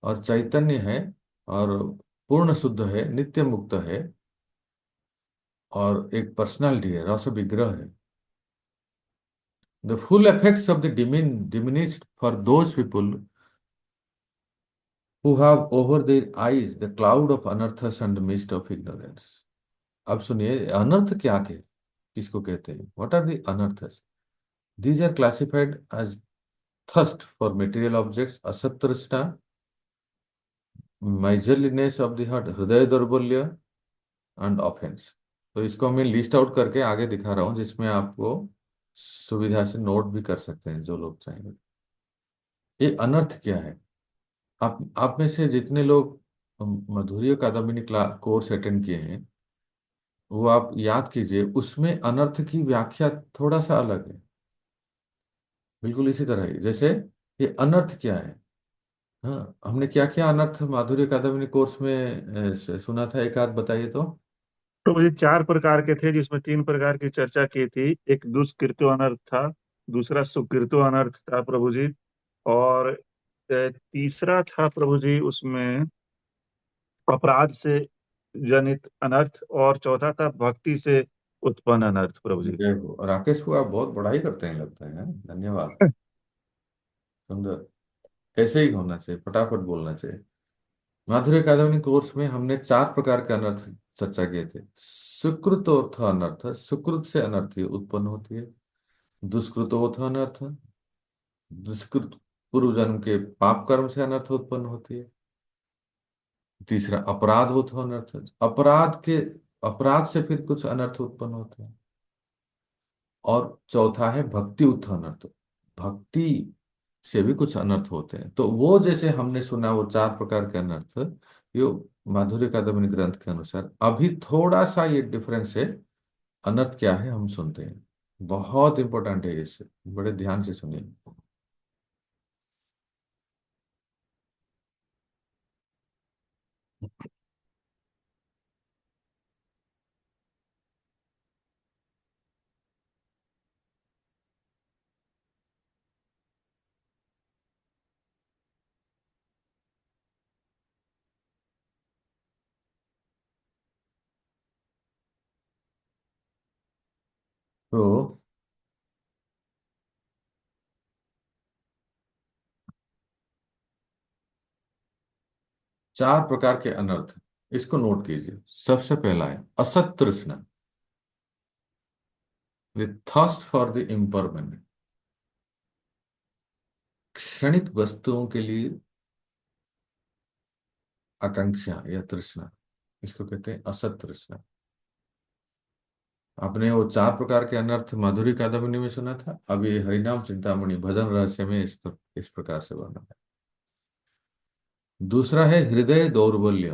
और चैतन्य है और पूर्ण शुद्ध है, नित्य मुक्त है और एक पर्सनालिटी है, रस विग्रह है। The full effects of the diminished for those people who have over their eyes the cloud of anarthas and the mist of ignorance। अब सुनिए, अनर्थ क्या के किसको कहते हैं? व्हाट आर द अनर्थस? These are classified as thirst for material objects, असतृष्णा, माइजरलीनेस ऑफ द हार्ट, हृदय दौर्बल्य एंड ऑफेंस। तो इसको मैं लिस्ट आउट करके आगे दिखा रहा हूं, जिसमें आपको सुविधा से नोट भी कर सकते हैं जो लोग चाहेंगे। ये अनर्थ क्या है? आप में से जितने लोग मधुर्य कादम्बिनी कोर्स अटेंड किए हैं, वो आप याद कीजिए, उसमें अनर्थ की व्याख्या थोड़ा सा अलग है, बिल्कुल इसी तरह ही जैसे ये अनर्थ क्या है। हाँ, हमने क्या क्या अनर्थ माधुर्य कादम्बिनी कोर्स में सुना था, एक आध बताइए तो। तो ये चार प्रकार के थे, जिसमें तीन प्रकार की चर्चा की थी। एक दुष्कृत्यो अनर्थ था, दूसरा सुकृत्यो अनर्थ था प्रभु जी, और तीसरा था प्रभु जी उसमें अपराध से जनित अनर्थ, और चौथा था भक्ति से उत्पन्न अनर्थ प्रभु जी। जय हो। राकेश को आप बहुत बड़ाई करते हैं लगता है, धन्यवाद। सुंदर, ऐसे ही होना चाहिए, फटाफट बोलना चाहिए। माधुर्य अकादमी कोर्स में हमने चार प्रकार के अनर्थ चर्चा किए थे। सुकृत अर्थ अनर्थ, सुकृत से अनर्थ उत्पन्न होती है। दुष्कृतोथ अनर्थ, दुष्कृत पूर्व जन्म के पाप कर्म से अनर्थ उत्पन्न होती है। तीसरा अपराध होता अनर्थ, अपराध से फिर कुछ अनर्थ उत्पन्न होते हैं। और चौथा है भक्ति उत्थ अनर्थ, भक्ति से भी कुछ अनर्थ होते हैं। तो वो जैसे हमने सुना वो चार प्रकार के अनर्थ, ये माधुर्य कादम्बिनी ग्रंथ के अनुसार अभी थोड़ा सा ये डिफरेंस है। अनर्थ क्या है हम सुनते हैं, बहुत इंपॉर्टेंट है, इसे बड़े ध्यान से सुनिए। तो चार प्रकार के अनर्थ, इसको नोट कीजिए। सबसे पहला है असत तृष्णा, the thirst for the impermanent, क्षणिक वस्तुओं के लिए आकांक्षा या तृष्णा, इसको कहते हैं असत तृष्णा। आपने वो चार प्रकार के अनर्थ माधुरी कादम्बिनी में सुना था, अब ये हरिनाम चिंतामणि भजन रहस्य में इस प्रकार से वर्णन है। दूसरा है हृदय दौर्बल्य,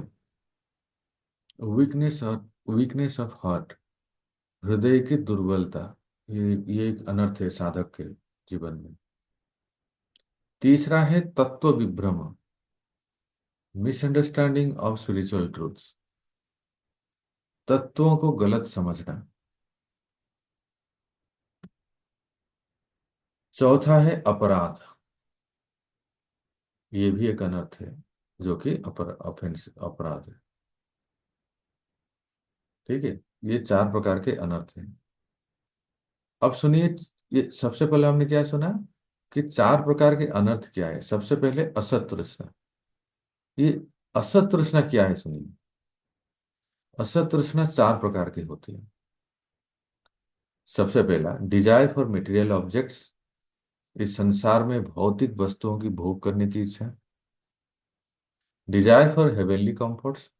वीकनेस, वीकनेस ऑफ हार्ट, हृदय की दुर्बलता। ये एक अनर्थ है साधक के जीवन में। तीसरा है तत्व विभ्रम, मिसअंडरस्टैंडिंग ऑफ स्पिरिचुअल ट्रूथ्स, तत्वों को गलत समझना। चौथा है अपराध, ये भी एक अनर्थ है, जो कि ऑफेंस अपराध है। ठीक है, ये चार प्रकार के अनर्थ हैं। अब सुनिए, ये सबसे पहले हमने क्या सुना कि चार प्रकार के अनर्थ क्या है। सबसे पहले असत तृष्णा। ये असत तृष्णा क्या है सुनिए। असत तृष्णा चार प्रकार की होती है। सबसे पहला डिजायर फॉर मटेरियल ऑब्जेक्ट्स, इस संसार में भौतिक वस्तुओं की भोग करने की इच्छा। डिजायर फॉर हेवनली कंफर्ट्स,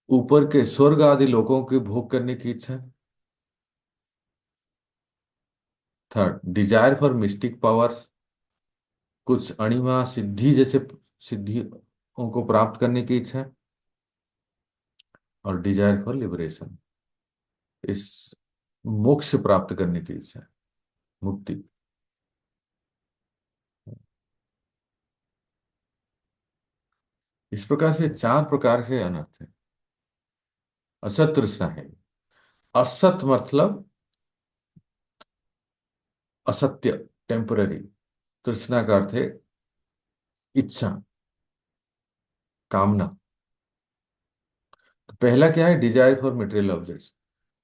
ऊपर के स्वर्ग आदि लोगों की भोग करने की इच्छा। Third desire for mistake powers, कुछ अणिमा सिद्धि जैसे सिद्धियों को प्राप्त करने की इच्छा। और डिजायर फॉर लिबरेशन, इस मोक्ष प्राप्त करने की इच्छा, मुक्ति। इस प्रकार से चार प्रकार के अनर्थ है। असत तृष्णा है, असत मतलब असत्य, टेम्पररी। तृष्णा का अर्थ है इच्छा, कामना। तो पहला क्या है, डिजायर फॉर मटेरियल ऑब्जेक्ट्स।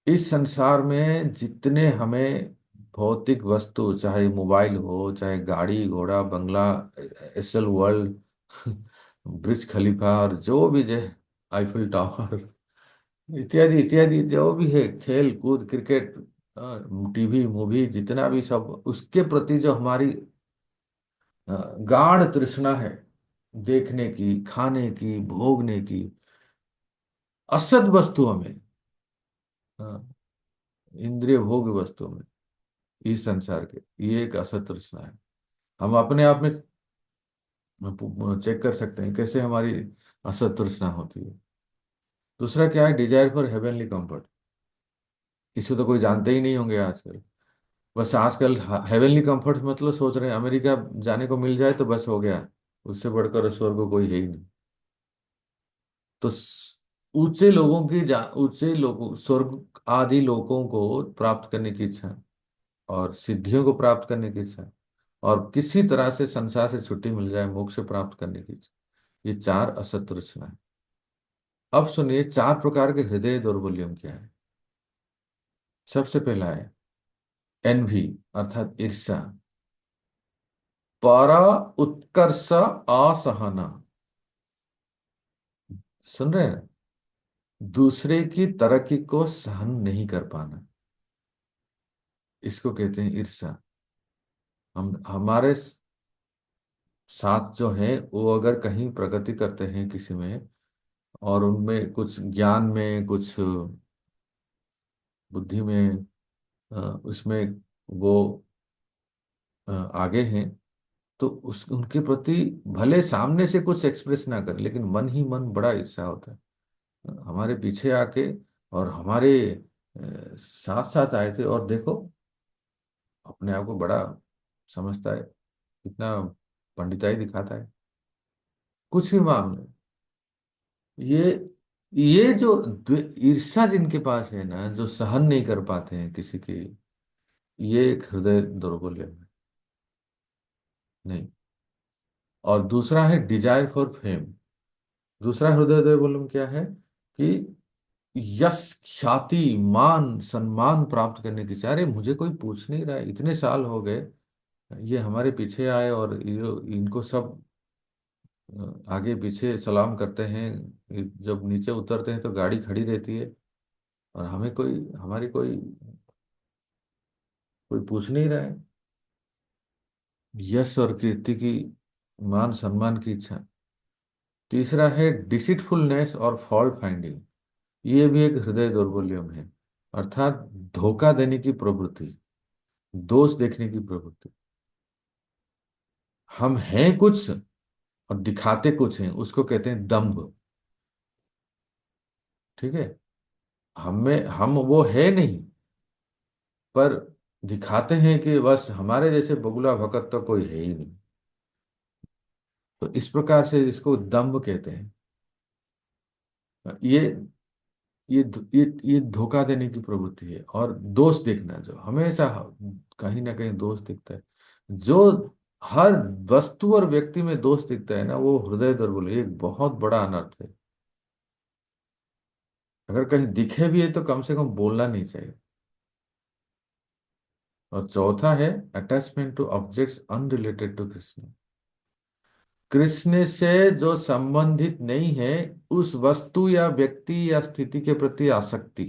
इस संसार में जितने हमें भौतिक वस्तु, चाहे मोबाइल हो, चाहे गाड़ी घोड़ा बंगला, एसएल वर्ल्ड, ब्रिज खलीफा, और जो भी जो आईफिल टावर इत्यादि इत्यादि, जो भी है खेल कूद क्रिकेट, टीवी मूवी, जितना भी सब, उसके प्रति जो हमारी गाढ़ तृष्णा है, देखने की, खाने की, भोगने की, असद वस्तुओं में, इंद्रिय भोग वस्तुओं में, इस संसार के, ये एक असत तृष्णा है। हम अपने आप में चेक कर सकते हैं कैसे हमारी असत तृष्णा होती है। दूसरा क्या है, डिजायर फॉर हेवनली कंफर्ट। इसे तो कोई जानते ही नहीं होंगे आजकल। बस आजकल हेवनली कंफर्ट मतलब सोच रहे हैं अमेरिका जाने को मिल जाए तो बस हो गया, उससे बढ़कर स्वर्ग कोई है ही नहीं। तो ऊंचे लोगों की ऊंचे लोगों, स्वर्ग आदि लोगों को प्राप्त करने की इच्छा, और सिद्धियों को प्राप्त करने की इच्छा, और किसी तरह से संसार से छुट्टी मिल जाए, मोक्ष प्राप्त करने की इच्छा, ये चार असत तृष्णा है। अब सुनिए चार प्रकार के हृदय दौर्बल्यम क्या है। सबसे पहला है एनवी, अर्थात ईर्ष्या, पर उत्कर्ष असहना। सुन रहे हैं, दूसरे की तरक्की को सहन नहीं कर पाना, इसको कहते हैं ईर्ष्या। हम हमारे साथ जो है वो अगर कहीं प्रगति करते हैं किसी में, और उनमें कुछ ज्ञान में, कुछ बुद्धि में, उसमें वो आगे हैं, तो उस उनके प्रति भले सामने से कुछ एक्सप्रेस ना करें, लेकिन मन ही मन बड़ा ईर्ष्या होता है। हमारे पीछे आके और हमारे साथ साथ आए थे, और देखो अपने आप को बड़ा समझता है, कितना पंडिताई दिखाता है कुछ भी मामले। ये ये जो ईर्ष्या जिनके पास है ना, जो सहन नहीं कर पाते हैं किसी की, ये एक हृदय दौर्बल्य है। नहीं। और दूसरा है डिजायर फॉर फेम। दूसरा हृदय दौर्बल्य क्या है कि यश, ख्याति, मान, सम्मान प्राप्त करने की चाह रहे, मुझे कोई पूछ नहीं रहा है, इतने साल हो गए, ये हमारे पीछे आए और इनको सब आगे पीछे सलाम करते हैं, जब नीचे उतरते हैं तो गाड़ी खड़ी रहती है, और हमें कोई, हमारी कोई कोई पूछ नहीं रहा है। यश और कीर्ति की, मान सम्मान की इच्छा। तीसरा है डिसिटफुलनेस और फॉल्ट फाइंडिंग। ये भी एक हृदय दौर्बल्यम है, अर्थात धोखा देने की प्रवृत्ति, दोष देखने की प्रवृत्ति। हम हैं कुछ और दिखाते कुछ हैं, उसको कहते हैं दंभ। ठीक है। हम वो है नहीं, पर दिखाते हैं कि बस हमारे जैसे बगुला भगत तो कोई है ही नहीं। तो इस प्रकार से इसको दंभ कहते हैं। ये ये धोखा देने की प्रवृत्ति है, और दोष देखना, जो हमेशा कहीं ना कहीं दोष दिखता है, जो हर वस्तु और व्यक्ति में दोष दिखता है ना, वो हृदय दौर्बल्य एक बहुत बड़ा अनर्थ है। अगर कहीं दिखे भी है तो कम से कम बोलना नहीं चाहिए। और चौथा है attachment to objects unrelated to Krishna. Krishna से जो संबंधित नहीं है, उस वस्तु या व्यक्ति या स्थिति के प्रति आसक्ति।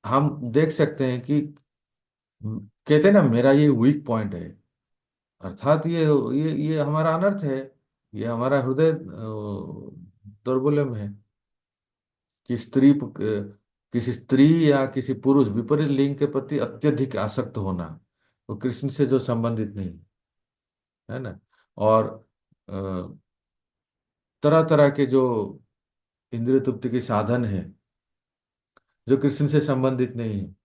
हम देख सकते हैं कि कहते हैं ना, मेरा ये वीक पॉइंट है, अर्थात ये हमारा अनर्थ है, ये हमारा हृदय दौर्बल्य है, कि किसी स्त्री या किसी पुरुष विपरीत लिंग के प्रति अत्यधिक आसक्त होना, वो कृष्ण से जो संबंधित नहीं है ना। और तरह तरह के जो इंद्रिय तृप्ति के साधन हैं, जो कृष्ण से संबंधित नहीं है,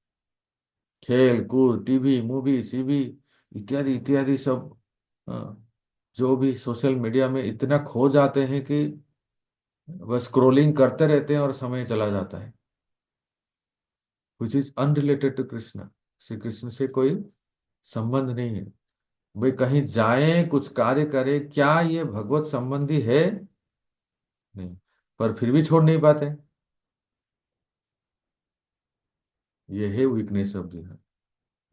खेल कूद, टीवी, मूवी, सीवी, इत्यादि इत्यादि सब, अ, जो भी सोशल मीडिया में इतना खो जाते हैं कि बस स्क्रोलिंग करते रहते हैं और समय चला जाता है, which is unrelated to Krishna. Shri Krishna से कोई संबंध नहीं है। भाई कहीं जाए, कुछ कार्य करे, क्या ये भगवत संबंधी है? नहीं। पर फिर भी छोड़ नहीं पाते। ये है वीकनेस ऑफ दी।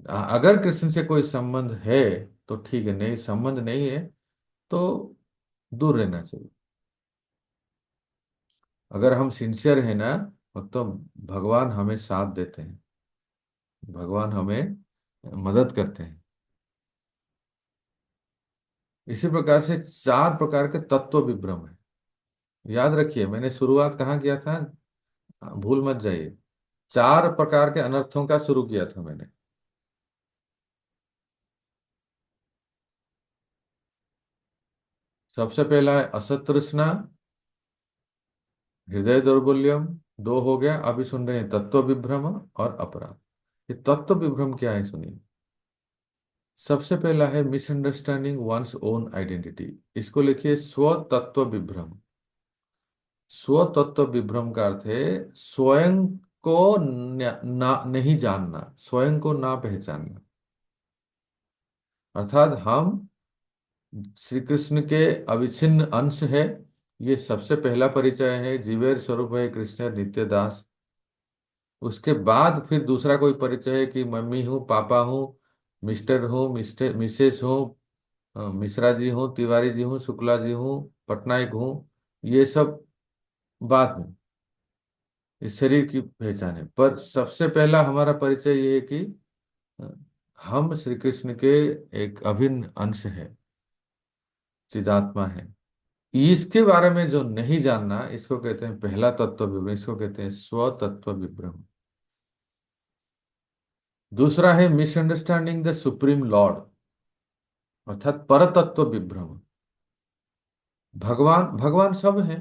अगर कृष्ण से कोई संबंध है तो ठीक है, नहीं संबंध नहीं है तो दूर रहना चाहिए। अगर हम सिंसियर है ना, तो भगवान हमें साथ देते हैं, भगवान हमें मदद करते हैं। इसी प्रकार से चार प्रकार के तत्व विभ्रम है। याद रखिए, मैंने शुरुआत कहाँ किया था, भूल मत जाइए। चार प्रकार के अनर्थों का शुरू किया था मैंने। सबसे पहला है असतृष्णा, हृदय दौर्बल्यम, दो हो गया। अभी सुन रहे हैं तत्व विभ्रम और अपराध। ये तत्व विभ्रम क्या है, सुनिए। सबसे पहला है मिसअंडरस्टैंडिंग वंस ओन आइडेंटिटी। इसको लिखिए स्व तत्व विभ्रम। स्व तत्व विभ्रम का अर्थ है स्वयं को नहीं जानना, स्वयं को ना पहचानना। अर्थात हम श्री कृष्ण के अविच्छिन्न अंश है, ये सबसे पहला परिचय है। जीवेर स्वरूप है कृष्ण नित्य दास। उसके बाद फिर दूसरा कोई परिचय है कि मम्मी हूँ, पापा हूँ, मिस्टर हूँ, मिस्टर मिसेस हूँ, मिश्रा जी हूँ, तिवारी जी हूँ, शुक्ला जी हूँ, पटनायक हूँ। ये सब बाद में इस शरीर की पहचान है। पर सबसे पहला हमारा परिचय ये है कि अ, हम श्री कृष्ण के एक अभिन्न अंश है, चिदात्मा है। इसके बारे में जो नहीं जानना, इसको कहते हैं पहला तत्व विभ्रम, इसको कहते हैं स्व तत्व विभ्रम। दूसरा है मिसअंडरस्टैंडिंग द सुप्रीम लॉर्ड, अर्थात परतत्व विभ्रम। भगवान भगवान सब है,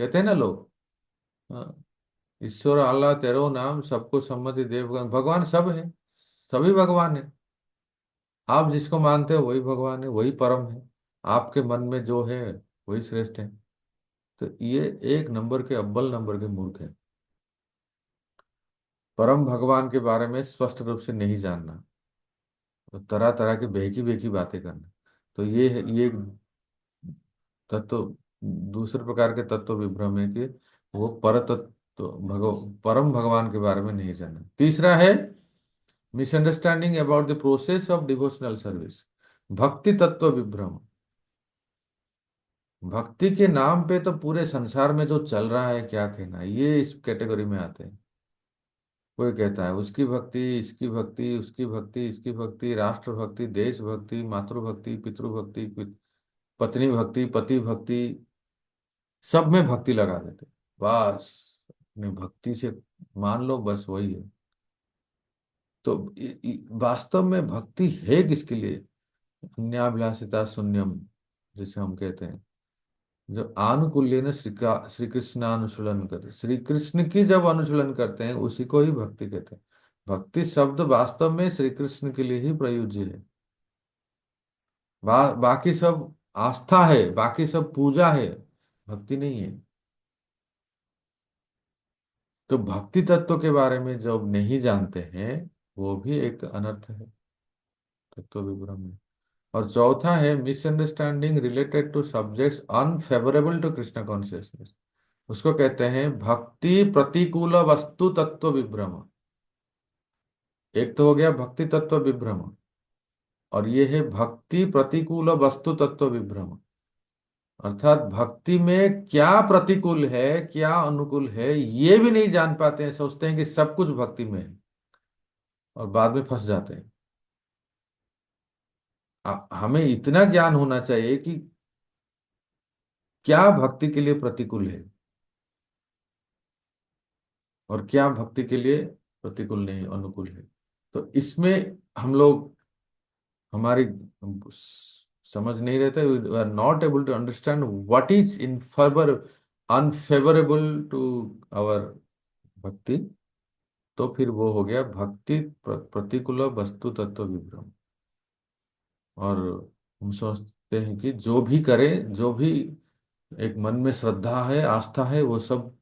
कहते हैं ना लोग। हाँ, ईश्वर अल्लाह तेरो नाम सबको सम्मति दे, भगवान भगवान सब है, सभी भगवान है। आप जिसको मानते हो वही भगवान है, वही परम है। आपके मन में जो है वही श्रेष्ठ है। तो ये एक नंबर के, अव्वल नंबर के मूर्ख है, परम भगवान के बारे में स्पष्ट रूप से नहीं जानना, तो तरह तरह की बेहकी बेहकी बातें करना। तो ये एक तत्व, दूसरे प्रकार के तत्व विभ्रम है कि वो पर तत्व परम भगवान के बारे में नहीं जाना। तीसरा है misunderstanding about the process of devotional service, भक्ति तत्व विभ्रम। भक्ति के नाम पे तो पूरे संसार में जो चल रहा है, क्या कहना, ये इस कैटेगरी में आते हैं। कोई कहता है उसकी भक्ति, इसकी भक्ति, उसकी भक्ति, इसकी भक्ति, राष्ट्र भक्ति, देश भक्ति, मातृभक्ति, पितृभक्ति, पत्नी भक्ति, पति भक्ति, सब में भक्ति लगा देते। बस अपने भक्ति से मान लो, बस वही है। तो वास्तव में भक्ति है किसके लिए? अन्याभिलाषिता शून्यम, जिसे हम कहते हैं, जो आनुकूल्य ने श्री कृष्ण अनुशीलन करे, श्री कृष्ण की जब अनुशीलन करते हैं उसी को ही भक्ति कहते हैं। भक्ति शब्द वास्तव में श्री कृष्ण के लिए ही प्रयोज्य है। बाकी सब आस्था है, बाकी सब पूजा है, भक्ति नहीं है। तो भक्ति तत्व के बारे में जब नहीं जानते हैं, वो भी एक अनर्थ है, तत्व विवरण में। और चौथा है misunderstanding related to subjects unfavourable to Krishna consciousness, उसको कहते हैं भक्ति प्रतिकूल वस्तु तत्व विभ्रम। एक तो हो गया भक्ति तत्व विभ्रम, और ये है भक्ति प्रतिकूल वस्तु तत्व विभ्रम। अर्थात भक्ति में क्या प्रतिकूल है, क्या अनुकूल है, ये भी नहीं जान पाते हैं, सोचते हैं कि सब कुछ भक्ति में है, और बाद में फंस जाते हैं। हमें इतना ज्ञान होना चाहिए कि क्या भक्ति के लिए प्रतिकूल है और क्या भक्ति के लिए प्रतिकूल नहीं, अनुकूल है। तो इसमें हम लोग, हमारी समझ नहीं रहते, we are not able to understand what is in favour, unfavourable to our bhakti. तो फिर वो हो गया भक्ति प्रतिकूल वस्तु तत्व विभ्रम। और हम सोचते हैं कि जो भी करे, जो भी एक मन में श्रद्धा है, आस्था है, वो सब,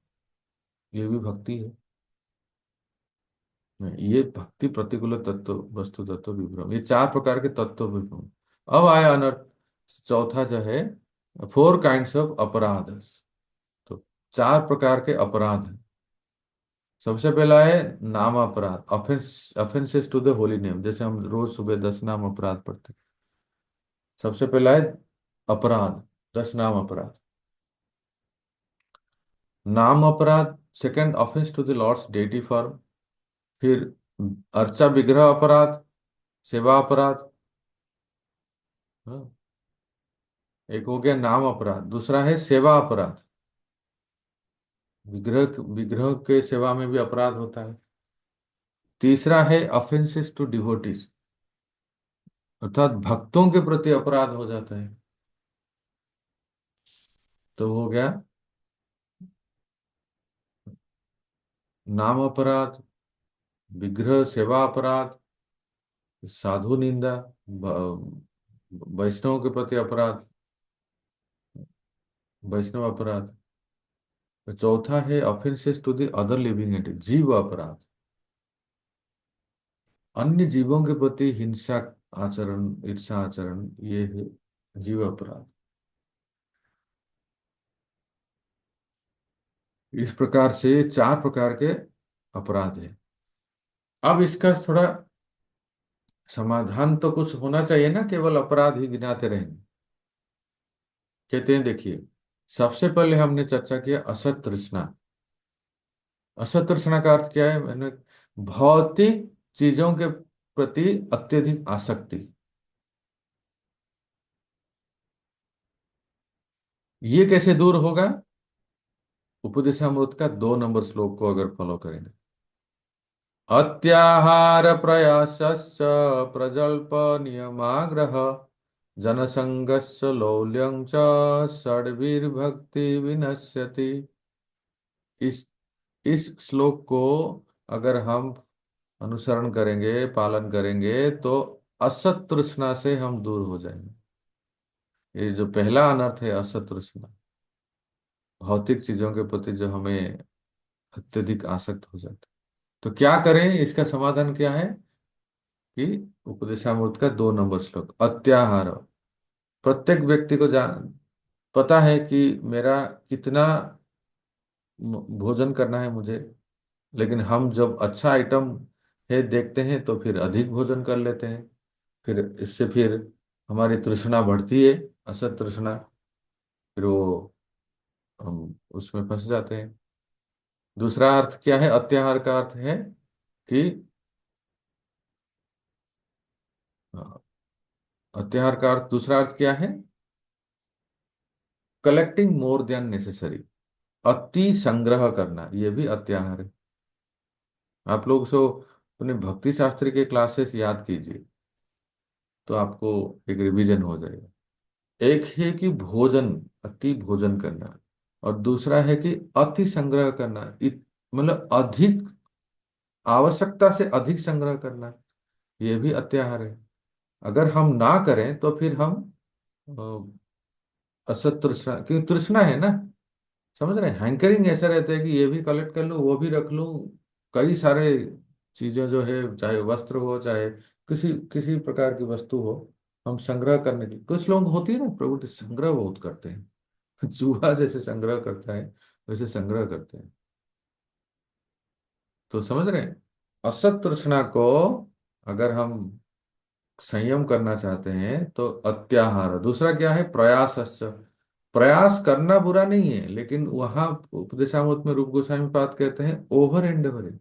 ये भी भक्ति है। ये भक्ति प्रतिकूल तत्व वस्तु तत्व विभ्रम, ये चार प्रकार के तत्व विभ्रम। अब आया अनर्थ, चौथा जो है, फोर काइंड्स ऑफ अपराध। तो चार प्रकार के अपराध हैं। सबसे पहला है नाम अपराध, offences to the holy name, जैसे हम रोज सुबह 10 नाम अपराध पढ़ते हैं। सबसे पहला है अपराध, 10 नाम अपराध। नाम अपराध, second offence to the lord's deity form. फिर अर्चा विग्रह अपराध, सेवा अपराध। हाँ, एक हो गया नाम अपराध, दूसरा है सेवा अपराध, विग्रह विग्रह के सेवा में भी अपराध होता है। तीसरा है ऑफेंसेस टू डिवोटीज, अर्थात भक्तों के प्रति अपराध हो जाता है। तो हो गया नाम अपराध, विग्रह सेवा अपराध, साधु निंदा, वैष्णव के प्रति अपराध, वैष्णव अपराध। तो चौथा है offences to the other living entity, जीव अपराध, अन्य जीवों के प्रति हिंसा आचरण, ईर्षा आचरण, ये है जीव अपराध। इस प्रकार से चार प्रकार के अपराध है। अब इसका थोड़ा समाधान तो कुछ होना चाहिए ना, केवल अपराध ही गिनाते रहेंगे। कहते हैं देखिए, सबसे पहले हमने चर्चा किया असत तृष्णा। असत तृष्णा का अर्थ क्या है? मैंने भौतिक चीजों के प्रति अत्यधिक आसक्ति। ये कैसे दूर होगा? उपदेशामृत का 2 नंबर श्लोक को अगर फॉलो करेंगे, अत्याहार प्रयासश्च प्रजल्प नियमाग्रह जनसंगस्य लौल्यं च षड्भिर्भक्ति विनश्यति। इस इस श्लोक को अगर हम अनुसरण करेंगे, पालन करेंगे, तो असत तृष्णा से हम दूर हो जाएंगे। ये जो पहला अनर्थ है असत तृष्णा, भौतिक चीजों के प्रति जो हमें अत्यधिक आसक्त हो जाता है। तो क्या करें, इसका समाधान क्या है कि उपदेशामृत का 2 नंबर श्लोक अत्याहार। प्रत्येक व्यक्ति को जान पता है कि मेरा कितना भोजन करना है मुझे, लेकिन हम जब अच्छा आइटम है देखते हैं तो फिर अधिक भोजन कर लेते हैं। फिर इससे फिर हमारी तृष्णा बढ़ती है, असत तृष्णा। फिर वो हम उसमें फंस जाते हैं। दूसरा अर्थ क्या है, अत्याहार का अर्थ है कि अत्याहार का अर्थ, दूसरा अर्थ क्या है, कलेक्टिंग मोर देन नेसेसरी, अति संग्रह करना, ये भी अत्याहार है। आप लोग सो अपने भक्ति शास्त्र के क्लासेस याद कीजिए तो आपको एक रिवीजन हो जाएगा। एक है कि भोजन, अति भोजन करना, और दूसरा है कि अति संग्रह करना, मतलब अधिक, आवश्यकता से अधिक संग्रह करना, ये भी अत्याहार है। अगर हम ना करें तो फिर हम असत तृष्णा, क्योंकि तृष्णा है ना, समझ रहे हैं, हैंकरिंग ऐसा रहता है कि ये भी कलेक्ट कर लूं, वो भी रख लूं, कई सारे चीजें जो है, चाहे वस्त्र हो, चाहे किसी किसी प्रकार की वस्तु हो, हम संग्रह करने की, कुछ लोग होती है ना प्रवृत्ति, संग्रह बहुत करते हैं चूहा जैसे संग्रह करता है वैसे संग्रह करते हैं। तो समझ रहे हैं, असत तृष्णा को अगर हम संयम करना चाहते हैं तो अत्याहार। दूसरा क्या है, प्रयास। प्रयास करना बुरा नहीं है, लेकिन वहां उपदेशामृत में रूप गोस्वामी पाद कहते हैं ओवर एंडेवर,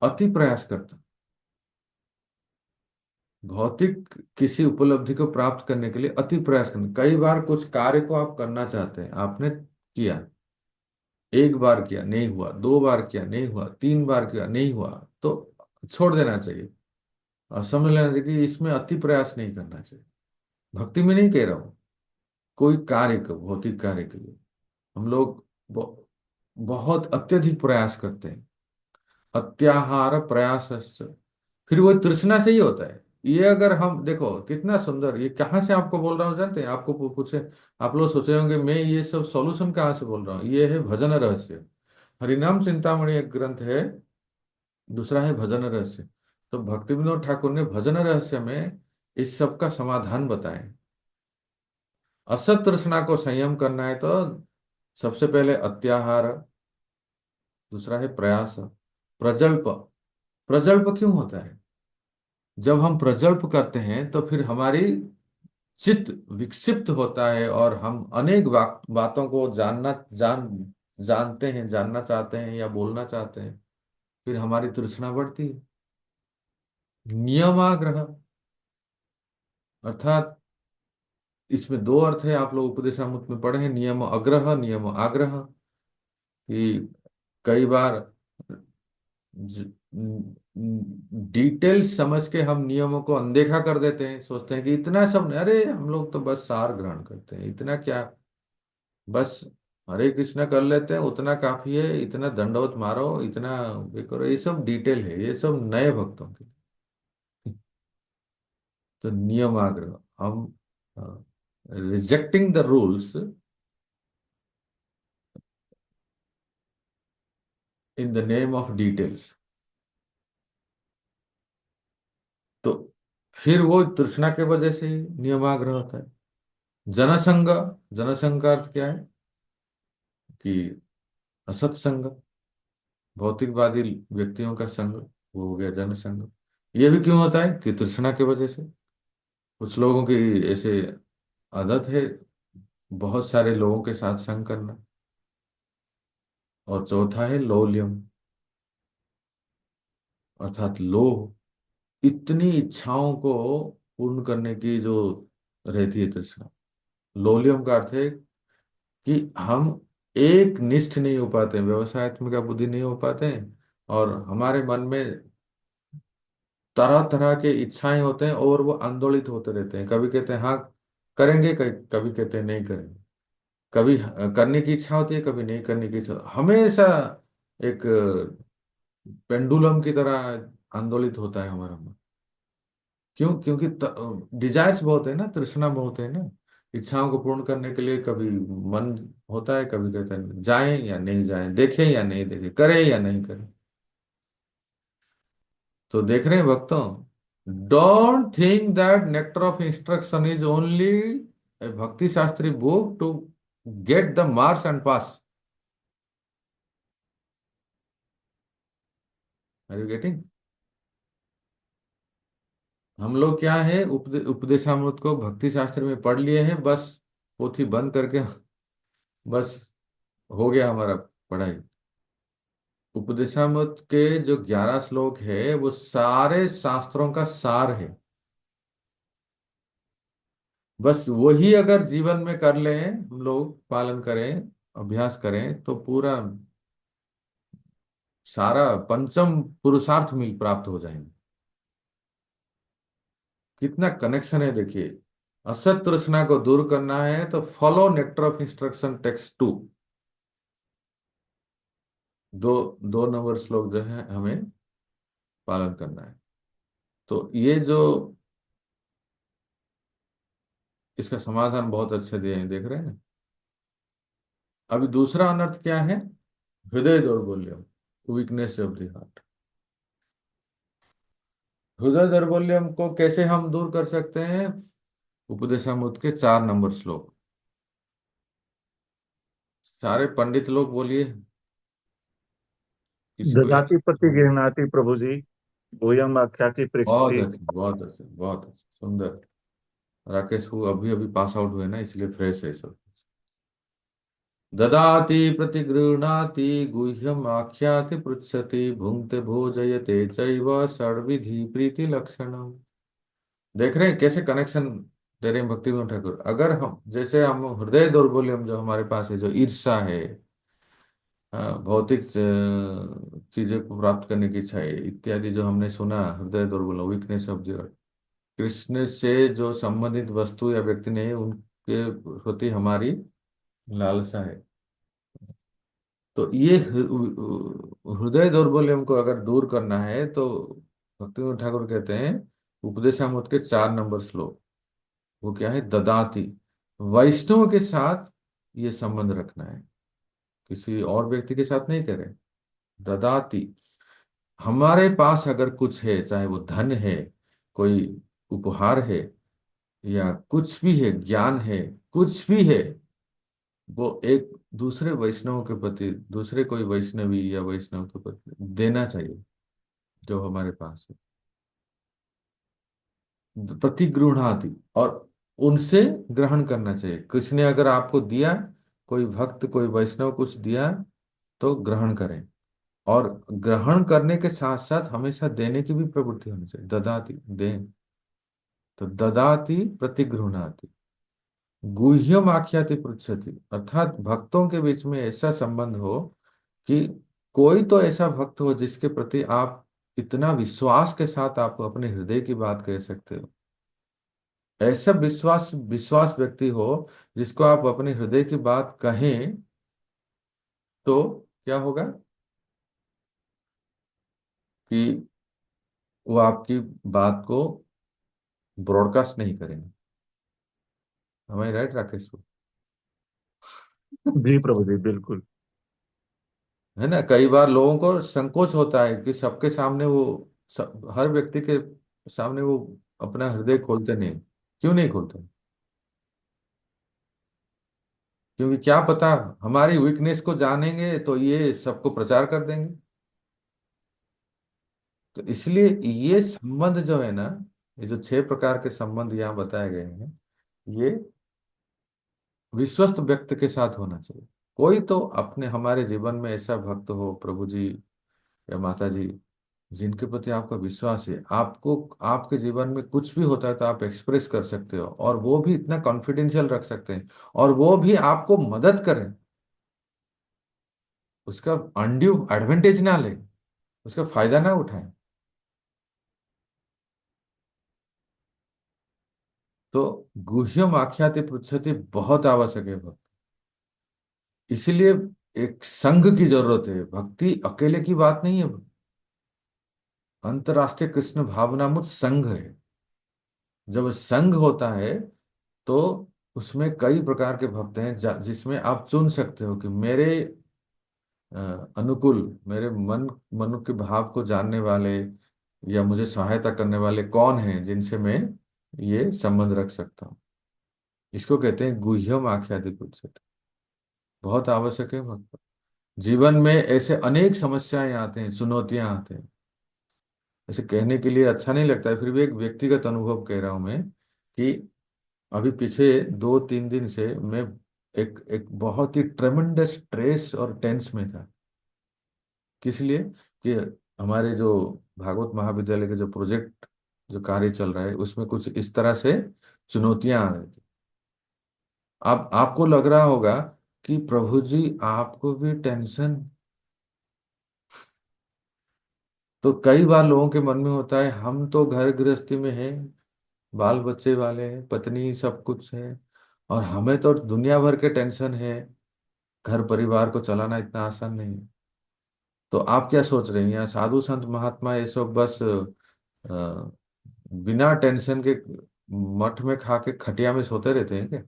अति प्रयास करता। भौतिक किसी उपलब्धि को प्राप्त करने के लिए अति प्रयास करना। कई बार कुछ कार्य को आप करना चाहते हैं, आपने किया, एक बार किया नहीं हुआ, 2 बार किया नहीं हुआ, 3 बार किया नहीं हुआ, तो छोड़ देना चाहिए और समझ लेना चाहिए कि इसमें अति प्रयास नहीं करना चाहिए। भक्ति में नहीं कह रहा हूं, कोई कार्य को, भौतिक कार्य के लिए हम लोग बहुत अत्यधिक प्रयास करते हैं, अत्याहार प्रयास, फिर वो तृष्णा से ही होता है। ये अगर हम देखो कितना सुंदर, ये कहाँ से आपको बोल रहा हूँ जानते हैं, आपको पूछे, आप लोग सोचे होंगे मैं ये सब सॉल्यूशन कहाँ से बोल रहा हूँ, ये है भजन रहस्य। हरिनाम चिंतामणि एक ग्रंथ है, दूसरा है भजन रहस्य। तो भक्ति विनोद ठाकुर ने भजन रहस्य में इस सब का समाधान बताए। असत तृष्णा को संयम करना है तो सबसे पहले अत्याहार, दूसरा है प्रयास, प्रजल्प। प्रजल्प क्यों होता है, जब हम प्रजल्प करते हैं तो फिर हमारी चित्त विक्षिप्त होता है और हम अनेक बातों को जानते हैं, जानना चाहते हैं या बोलना चाहते हैं, फिर हमारी तृष्णा बढ़ती है। नियमाग्रह अर्थात इसमें 2 अर्थ है, आप लोग उपदेशामृत में पढ़े हैं, नियम अग्रह नियम आग्रह, कि कई बार डिटेल समझ के हम नियमों को अनदेखा कर देते हैं, सोचते हैं कि इतना सब नहीं, अरे हम लोग तो बस सार ग्रहण करते हैं, इतना क्या, बस हरे कृष्ण कर लेते हैं, उतना काफी है, इतना दंडवत मारो, इतना ये करो, ये सब डिटेल है, ये सब नए भक्तों के। तो नियमाग्रह, हम rejecting the rules in the name of details. तो फिर वो तृष्णा के वजह से ही नियमाग्रह होता है। जनसंग, जनसंग का अर्थ क्या है कि असत्संग, भौतिकवादी व्यक्तियों का संग, वो हो गया जनसंग। ये भी क्यों होता है कि तृष्णा की वजह से, कुछ लोगों की ऐसे आदत है बहुत सारे लोगों के साथ संग करना। और चौथा है लौल्यम, अर्थात लोभ, इतनी इच्छाओं को पूर्ण करने की जो रहती है तृष्णा। लौल्यम का अर्थ है कि हम एक निष्ठ नहीं हो पाते, व्यवसायत्मक बुद्धि नहीं हो पाते हैं, और हमारे मन में तरह तरह के इच्छाएं होते हैं और वो आंदोलित होते रहते हैं। कभी कहते हैं हाँ करेंगे, कभी कहते हैं नहीं करेंगे। कभी करने की इच्छा होती है, कभी नहीं करने की इच्छा, हमेशा एक पेंडुलम की तरह आंदोलित होता है हमारा मन। क्यों? क्योंकि डिजायर्स बहुत है ना, तृष्णा बहुत है ना। इच्छाओं को पूर्ण करने के लिए कभी मन होता है, कभी कहते हैं जाएं या नहीं जाएं, देखें या नहीं देखें, करें या नहीं करें। तो देख रहे हैं भक्तों, don't think that nectar of instruction is only a Bhakti Shastri book to get the marks and pass. Are you getting? हम लोग क्या है, उपदेशामृत को भक्ति शास्त्र में पढ़ लिए हैं, बस पोथी बंद करके बस हो गया हमारा पढ़ाई। उपदेशामृत के जो 11 श्लोक है वो सारे शास्त्रों का सार है। बस वही अगर जीवन में कर लें, हम लोग पालन करें, अभ्यास करें, तो पूरा सारा पंचम पुरुषार्थ मिल प्राप्त हो जाएंगे। कितना कनेक्शन है देखिए। असत तृष्णा को दूर करना है तो follow nectar of instruction text 2। दो 2 नंबर श्लोक जो है हमें पालन करना है। तो ये जो इसका समाधान बहुत अच्छे दिए हैं, देख रहे हैं ना। अभी दूसरा अनर्थ क्या है? हृदय दौर्बल्यम, वीकनेस ऑफ द हार्ट। हृदय दौर्बल्यम को कैसे हम दूर कर सकते हैं? उपदेशामृत के 4 नंबर श्लोक। सारे पंडित लोग बोलिए, किसी को याद? ददाति प्रति गृह्णाति प्रभु जी, भूयम आख्याति बहुत पृच्छति। अच्छे, बहुत अच्छे, बहुत अच्छे, सुंदर। राकेश वो अभी अभी पास आउट हुए ना, इसलिए फ्रेश है सब। ददाति प्रतिगृह्णाति गुह्यम आख्याति पृच्छति भुंक्ते भोजयते चैव षड्विधि प्रीति लक्षणम। देख रहे हैं कैसे कनेक्शन दे रहे हैं भक्ति विनोद ठाकुर। अगर हम जैसे हम हृदय दौर्बल्यम जो हमारे पास है, जो ईर्ष्या है, भौतिक चीजें को प्राप्त करने की इच्छा है इत्यादि, जो हमने सुना, हृदय दौर्बल्य, weakness of the heart, Krishna से जो संबंधित वस्तु या व्यक्ति नहीं उनके प्रति हमारी लालसा है। तो ये हृदय दौर्बल्यम को अगर दूर करना है तो भक्ति विनोद ठाकुर कहते हैं उपदेशामृत के 4 नंबर श्लोक, वो क्या है? ददाति। वैष्णव के साथ ये संबंध रखना है, किसी और व्यक्ति के साथ नहीं करें। ददाति, हमारे पास अगर कुछ है, चाहे वो धन है, कोई उपहार है, या कुछ भी है, ज्ञान है, कुछ भी है, वो एक दूसरे वैष्णव के प्रति, दूसरे कोई वैष्णवी या वैष्णव के प्रति देना चाहिए जो हमारे पास है। प्रतिगृह्णाति, और उनसे ग्रहण करना चाहिए। किसी ने अगर आपको दिया, कोई भक्त कोई वैष्णव कुछ दिया, तो ग्रहण करें। और ग्रहण करने के साथ साथ हमेशा देने की भी प्रवृत्ति होनी चाहिए। ददाति, दें। तो ददाति प्रतिगृह्णाति गुह्यम आख्याति पृच्छति, अर्थात भक्तों के बीच में ऐसा संबंध हो कि कोई तो ऐसा भक्त हो जिसके प्रति आप इतना विश्वास के साथ आप अपने हृदय की बात कह सकते हो। ऐसा विश्वास विश्वास व्यक्ति हो जिसको आप अपने हृदय की बात कहें, तो क्या होगा कि वो आपकी बात को ब्रॉडकास्ट नहीं करेंगे। हमें राइट राकेश? जी प्रभु जी, बिल्कुल। है ना, कई बार लोगों को संकोच होता है कि सबके सामने वो हर व्यक्ति के सामने वो अपना हृदय खोलते नहीं। क्यों नहीं खोलते? क्योंकि क्या पता हमारी वीकनेस को जानेंगे तो ये सबको प्रचार कर देंगे। तो इसलिए ये संबंध जो है ना, ये जो 6 प्रकार के संबंध यहाँ बताए गए हैं, ये विश्वस्त व्यक्ति के साथ होना चाहिए। कोई तो अपने हमारे जीवन में ऐसा भक्त हो, प्रभु जी या माता जी, जिनके प्रति आपका विश्वास है, आपको आपके जीवन में कुछ भी होता है तो आप एक्सप्रेस कर सकते हो, और वो भी इतना कॉन्फिडेंशियल रख सकते हैं, और वो भी आपको मदद करें, उसका अनड्यू एडवांटेज ना ले। उसका फायदा ना उठाएं। तो गुह्यम आख्याति पृच्छति बहुत आवश्यक है भक्त। इसीलिए एक संघ की जरूरत है। भक्ति अकेले की बात नहीं है। अंतर्राष्ट्रीय कृष्ण भावनामृत संघ है। जब संघ होता है तो उसमें कई प्रकार के भक्त हैं, जिसमें आप चुन सकते हो कि मेरे अ, अनुकूल, मेरे मन के भाव को जानने वाले या मुझे सहायता करने वाले कौन हैं, जिनसे मैं ये संबंध रख सकता हूँ। इसको कहते हैं गुह्यम आख्याति पुरुषत्व। बहुत आवश्यक है भक्त। जीवन में ऐसे अनेक समस्याएं आते हैं, चुनौतियां आते हैं। ऐसे कहने के लिए अच्छा नहीं लगता है, फिर भी एक व्यक्तिगत अनुभव कह रहा हूं मैं कि अभी पीछे 2-3 दिन से मैं एक एक बहुत ही ट्रेमेंडस स्ट्रेस और टेंस में था। किस लिए? कि हमारे जो भागवत महाविद्यालय के जो प्रोजेक्ट, जो कार्य चल रहा है, उसमें कुछ इस तरह से चुनौतियां आ रही थी। आप आपको लग रहा होगा कि प्रभु जी आपको भी टेंशन। तो कई बार लोगों के मन में होता है हम तो घर गृहस्थी में हैं, बाल बच्चे वाले हैं, पत्नी सब कुछ है, और हमें तो दुनिया भर के टेंशन है। घर परिवार को चलाना इतना आसान नहीं है। तो आप क्या सोच रहे हैं, यहाँ साधु संत महात्मा ये सब बस बिना टेंशन के मठ में खा के खटिया में सोते रहते हैं क्या?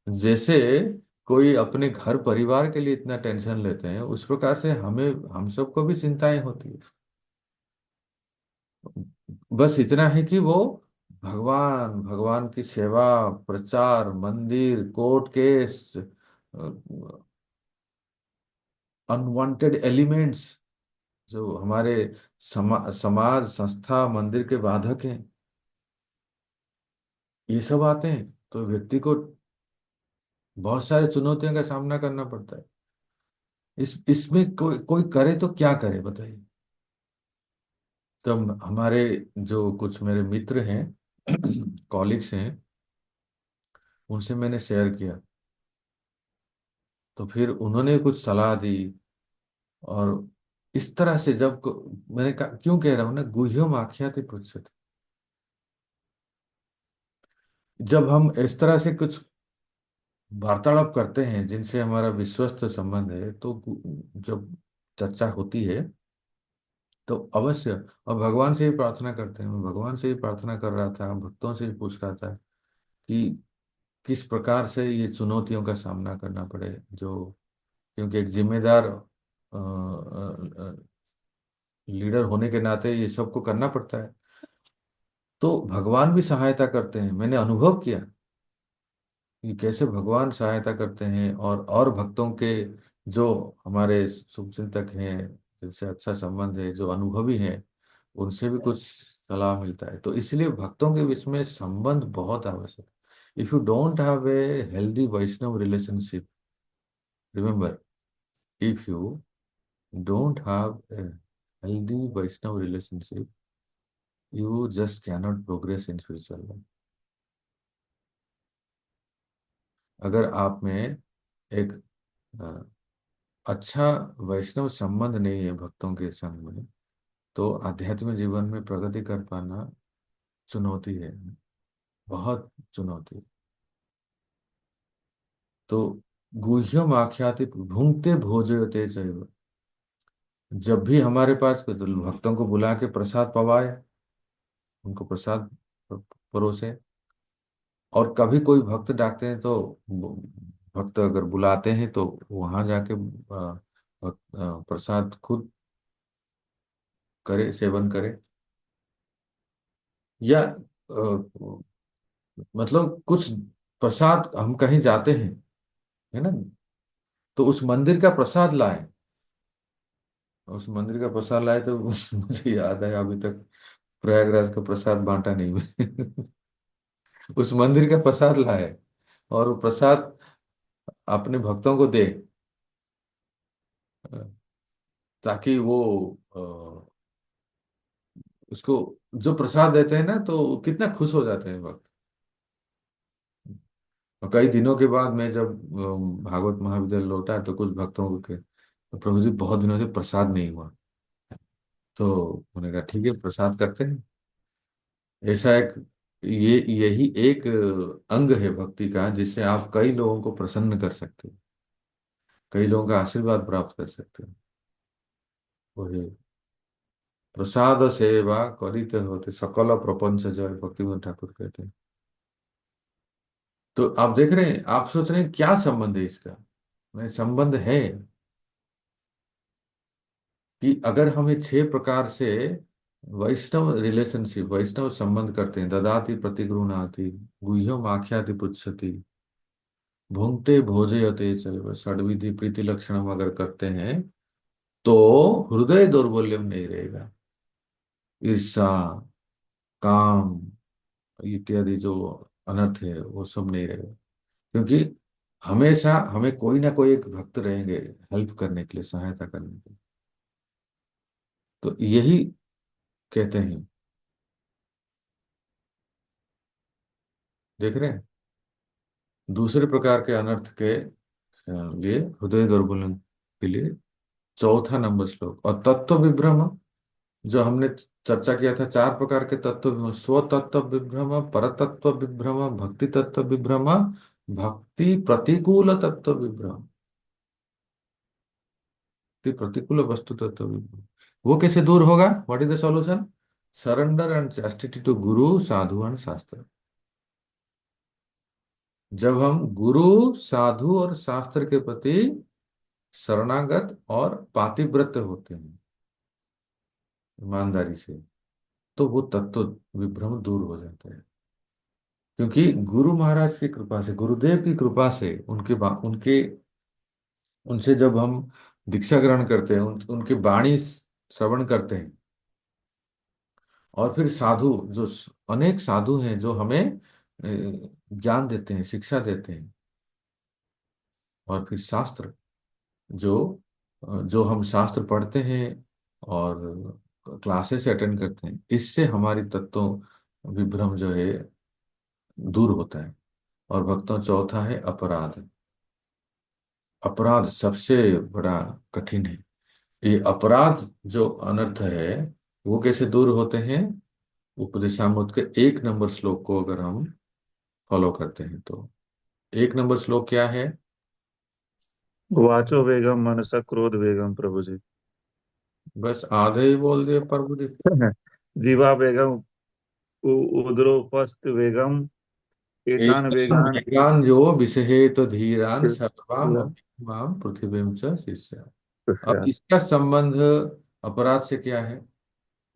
जैसे कोई अपने घर परिवार के लिए इतना टेंशन लेते हैं, उस प्रकार से हमें, हम सबको भी चिंताएं होती है। बस इतना है कि वो भगवान भगवान की सेवा, प्रचार, मंदिर, कोर्ट केस, अनवांटेड एलिमेंट्स जो हमारे समाज, संस्था, मंदिर के बाधक हैं, ये सब आते हैं, तो व्यक्ति को बहुत सारी चुनौतियों का सामना करना पड़ता है। इसमें कोई कोई करे तो क्या करे बताइए। तो हमारे जो कुछ मेरे मित्र हैं, कॉलिग्स हैं, उनसे मैंने शेयर किया, तो फिर उन्होंने कुछ सलाह दी। और इस तरह से मैंने कहा, क्यों कह रहा हूं ना, गुह्यम आख्याति पृच्छति। जब हम इस तरह से कुछ वार्तालाप करते हैं जिनसे हमारा विश्वस्त संबंध है, तो जब चर्चा होती है तो अवश्य, और भगवान से ही प्रार्थना करते हैं, मैं भगवान से ही प्रार्थना कर रहा था, भक्तों से ही पूछ रहा था कि किस प्रकार से ये चुनौतियों का सामना करना पड़े, जो, क्योंकि एक जिम्मेदार लीडर होने के नाते ये सबको करना पड़ता है। तो भगवान भी सहायता करते हैं, मैंने अनुभव किया कि कैसे भगवान सहायता करते हैं, और भक्तों के, जो हमारे शुभचिंतक हैं, जिनसे अच्छा संबंध है, जो अनुभवी हैं, उनसे भी कुछ सलाह मिलता है। तो इसलिए भक्तों के बीच में संबंध बहुत आवश्यक है। If you don't have a healthy Vaishnava relationship, remember, if you don't have a healthy Vaishnava relationship, you just cannot progress in spiritual life. अगर आप में एक अ, अच्छा वैष्णव संबंध नहीं है भक्तों के संग में, तो आध्यात्मिक जीवन में प्रगति कर पाना चुनौती है, बहुत चुनौती। तो गुह्यम आख्याति भुंक्ते भोजयते चैव। जब भी हमारे पास तो भक्तों को बुला के प्रसाद पवाए, उनको प्रसाद परोसे। और कभी कोई भक्त डाकते हैं तो भक्त अगर बुलाते हैं तो वहां जाके प्रसाद खुद करे, सेवन करे। या मतलब कुछ प्रसाद, हम कहीं जाते हैं, है ना, तो उस मंदिर का प्रसाद लाए, उस मंदिर का प्रसाद लाए तो मुझे याद है अभी तक प्रयागराज का प्रसाद बांटा नहीं मैं। उस मंदिर का प्रसाद लाए, और वो प्रसाद अपने भक्तों को दे, अ, ताकि वो अ, उसको जो प्रसाद देते हैं ना, तो कितना खुश हो जाते हैं भक्त। और कई दिनों के बाद मैं जब भागवत महाविद्यालय लौटा, तो कुछ भक्तों के तो प्रभु जी बहुत दिनों से प्रसाद नहीं हुआ। तो उन्होंने कहा ठीक है, प्रसाद करते हैं। ऐसा एक, ये यही एक अंग है भक्ति का, जिससे आप कई लोगों को प्रसन्न कर सकते हो, कई लोगों का आशीर्वाद प्राप्त कर सकते हो। वही प्रसाद सेवा करिते होते सकल प्रपंच जय, भक्तिविनोद ठाकुर कहते हैं। तो आप देख रहे हैं, आप सोच रहे हैं क्या संबंध है इसका। नहीं, संबंध है कि अगर हम ये 6 प्रकार से वैष्णव रिलेशनशिप, वैष्णव संबंध करते हैं, ददाति प्रतिगृह्णाति, गुह्यम आख्याति पुच्छति, भुंक्ते भोजयते च, षड्विधि प्रीति लक्षणम अगर करते हैं, तो हृदय दौर्बल्यम नहीं रहेगा, ईर्षा, काम इत्यादि जो अनर्थ है वो सब नहीं रहेगा। क्योंकि हमेशा हमें कोई ना कोई एक भक्त रहेंगे हेल्प करने के लिए, सहायता करने के लिए। तो यही कहते हैं, देख रहे हैं, दूसरे प्रकार के अनर्थ के लिए, हृदय दौर्बल्य के लिए, चौथा नंबर श्लोक। और तत्व विभ्रम, जो हमने चर्चा किया था, 4 प्रकार के तत्व विभ्रम, स्व तत्व विभ्रम, परतत्व विभ्रम, भक्ति तत्व विभ्रम, भक्ति प्रतिकूल तत्व विभ्रम, भक्ति प्रतिकूल वस्तु तत्व विभ्रम। वो कैसे दूर होगा? What is the solution? Surrender and chastity to guru sadhu and शास्त्र। जब हम गुरु, साधु और शास्त्र के प्रति शरणागत और पातिव्रत होते हैं ईमानदारी से, तो वो तत्व विभ्रम दूर हो जाता है। क्योंकि गुरु महाराज की कृपा से, गुरुदेव की कृपा से, उनके उनसे जब हम दीक्षा ग्रहण करते हैं, उनकी वाणी श्रवण करते हैं, और फिर साधु, जो अनेक साधु हैं जो हमें ज्ञान देते हैं, शिक्षा देते हैं, और फिर शास्त्र, जो जो हम शास्त्र पढ़ते हैं और क्लासेस अटेंड करते हैं, इससे हमारी तत्व विभ्रम जो है दूर होता है। और भक्तों, चौथा है अपराध। अपराध सबसे बड़ा कठिन है। ये अपराध जो अनर्थ है, वो कैसे दूर होते हैं? उपदेशामृत के 1 नंबर श्लोक को अगर हम फॉलो करते हैं तो। 1 नंबर श्लोक क्या है? वाचो वेगम मनसा क्रोध वेगम प्रभु जी। बस आधे ही बोल दिए प्रभु जी। जीवा वेगम उदरोपस्थ वेगम एतान एकदम वेगान। वेगान जो विषहेत धीरान सर्वाम अभिमाम पृथ्वीम च शिष्य। अब इसका संबंध अपराध से क्या है?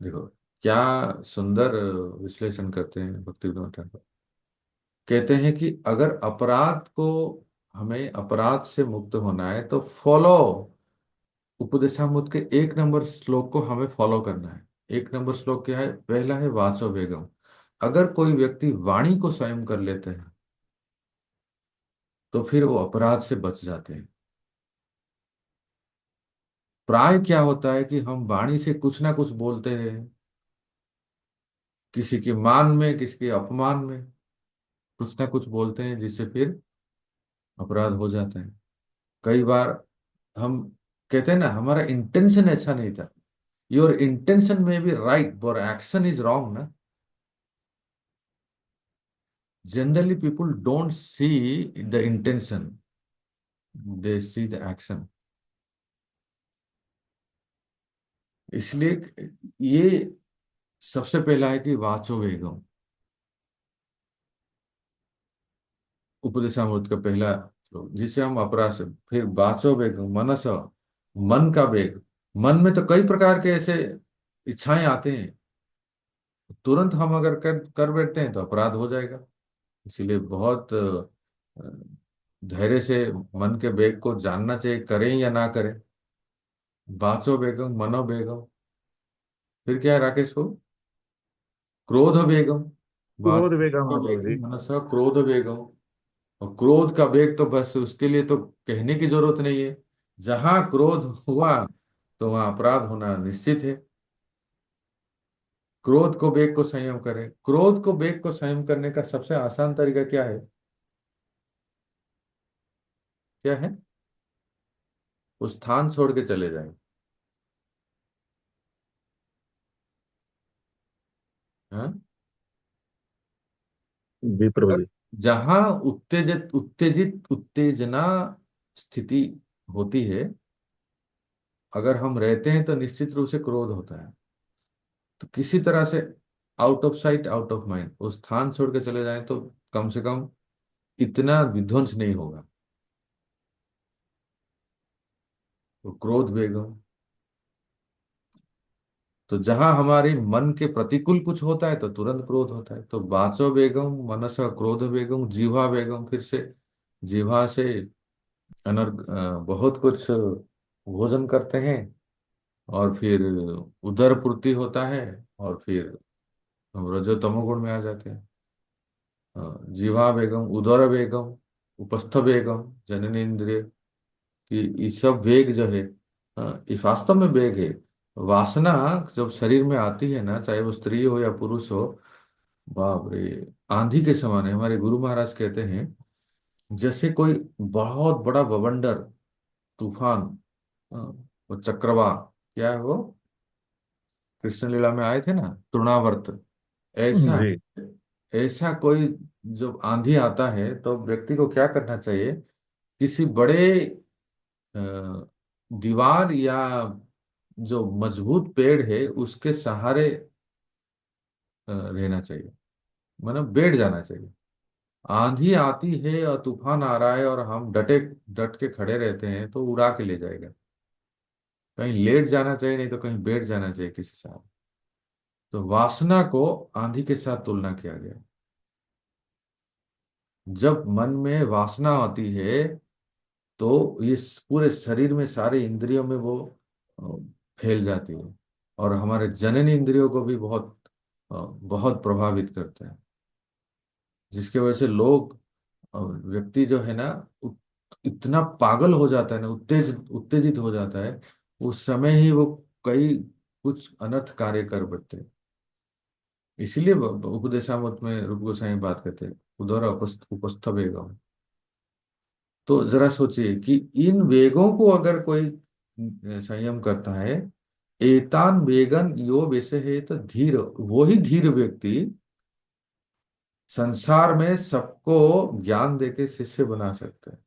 देखो, क्या सुंदर विश्लेषण करते हैं भक्ति विनोद ठाकुर। कहते हैं कि अगर अपराध को, हमें अपराध से मुक्त होना है, तो फॉलो, उपदेशामृत के 1 नंबर श्लोक को हमें फॉलो करना है। 1 नंबर श्लोक क्या है? पहला है वाचो वेगम। अगर कोई व्यक्ति वाणी को संयम कर लेते हैं, तो फिर वो अपराध से बच जाते हैं। प्राय क्या होता है कि हम वाणी से कुछ ना कुछ बोलते रहे, किसी के मान में, किसी के अपमान में, कुछ ना कुछ बोलते हैं, जिससे फिर अपराध हो जाता है। कई बार हम कहते हैं ना, हमारा इंटेंशन अच्छा नहीं था। योर इंटेंशन में be right but action is wrong ना। Generally people don't see the intention, they see the action. इसलिए ये सबसे पहला है कि वाचो वेगम, उपदेशामृत का पहला श्लोक, जिसे हम अपराध से। फिर वाचो वेग मनस, मन का वेग। मन में तो कई प्रकार के ऐसे इच्छाएं आते हैं, तुरंत हम अगर कर कर बैठते हैं तो अपराध हो जाएगा। इसीलिए बहुत धैर्य से मन के वेग को जानना चाहिए, करें या ना करें। वाचो वेगम मनो वेगम। फिर क्या है राकेश को? क्रोध वेगम। क्रोध वेगम वाचो है प्रभु जी। वेगम मनस क्रोध वेगम। और क्रोध का वेग तो बस उसके लिए तो कहने की जरूरत नहीं है। जहां क्रोध हुआ तो वहां अपराध होना निश्चित है। क्रोध को वेग को संयम करें। क्रोध को वेग को संयम करने का सबसे आसान तरीका क्या है? क्या है? वो स्थान छोड़ के चले जाएं। हाँ? जी प्रभु अगर जी। जहां उत्तेजित उत्तेजित उत्तेजना स्थिति होती है, अगर हम रहते हैं तो निश्चित रूप से क्रोध होता है। तो किसी तरह से out of sight out of mind, वो स्थान छोड़ के चले जाएं तो कम से कम इतना विध्वंस नहीं होगा। तो क्रोध वेगम, तो जहां हमारे मन के प्रतिकूल कुछ होता है तो तुरंत क्रोध होता है। तो वाचो वेगम, मनस क्रोध वेगम, जीवा वेगम, फिर से जीवा से बहुत कुछ भोजन करते हैं, और फिर उदर पूर्ति होता है, और फिर हम रजो तमोगुण में आ जाते हैं। जीवा बेगम, उदर बेगम, उपस्थ बेगम, जननी इंद्रिय कि ये सब वेग जो है, ये वास्तव में वेग है। वासना जब शरीर में आती है ना, चाहे वो स्त्री हो या पुरुष हो, बाप रे, आंधी के समान है। हमारे गुरु महाराज कहते हैं जैसे कोई बहुत बड़ा बवंडर, तूफान, अ, वो चक्रवात, क्या है वो, कृष्ण लीला में आए थे ना, तृणावर्त, ऐसा जी ऐसा कोई जब आंधी आता है तो व्यक्ति को क्या करना चाहिए, किसी बड़े अ, दीवार या जो मजबूत पेड़ है उसके सहारे रहना चाहिए, मतलब बैठ जाना चाहिए। आंधी आती है और तूफान आ रहा है और हम डट के खड़े रहते हैं तो उड़ा के ले जाएगा। कहीं लेट जाना चाहिए, नहीं तो कहीं बैठ जाना चाहिए किसी साथ। तो वासना को आंधी के साथ तुलना किया गया। जब मन में वासना आती है तो ये पूरे शरीर में, सारे इंद्रियों में वो अ, फैल जाती है, और हमारे जनन इंद्रियों को भी बहुत प्रभावित करता है। जिसकी वजह से लोग, व्यक्ति जो है ना, इतना पागल हो जाता है ना, उत्तेजित हो जाता है, उस समय ही वो कई कुछ अनर्थ कार्य कर बैठते हैं। इसीलिए उपदेशामृत में रूप गोस्वामी बात करते हैं, उदर उपस्थ वेगम। तो जरा सोचिए कि इन वेगों को अगर कोई संयम करता है, एतान वेगन यो वैसे है, तो धीर, वही धीर व्यक्ति संसार में सबको ज्ञान देके शिष्य बना सकता है।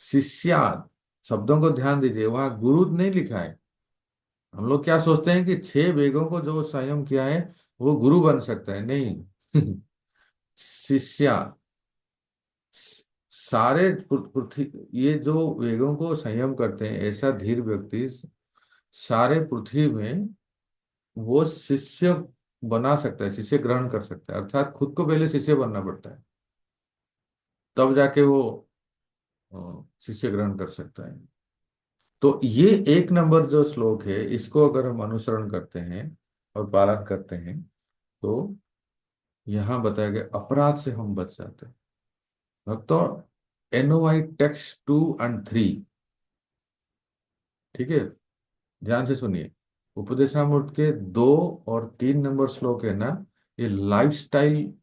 शिष्या शब्दों को ध्यान दीजिए, वहां गुरु नहीं लिखा है। हम लोग क्या सोचते हैं कि 6 वेगों को जो संयम किया है वो गुरु बन सकता है, नहीं। शिष्या, सारे पृथ्वी, ये जो वेगों को संयम करते हैं, ऐसा धीर व्यक्ति सारे पृथ्वी में वो शिष्य बना सकता है, शिष्य ग्रहण कर सकता है। अर्थात खुद को पहले शिष्य बनना पड़ता है, तब जाके वो शिष्य ग्रहण कर सकता है। तो ये 1 नंबर जो श्लोक है, इसको अगर हम अनुसरण करते हैं और पालन करते हैं तो यहाँ बताया गया अपराध से हम बच जाते हैं। भक्तों, NOI टेक्स्ट 2 और 3, ठीक है, ध्यान से सुनिए। उपदेशामृत के 2 और 3 नंबर श्लोक है ना, ये लाइफस्टाइल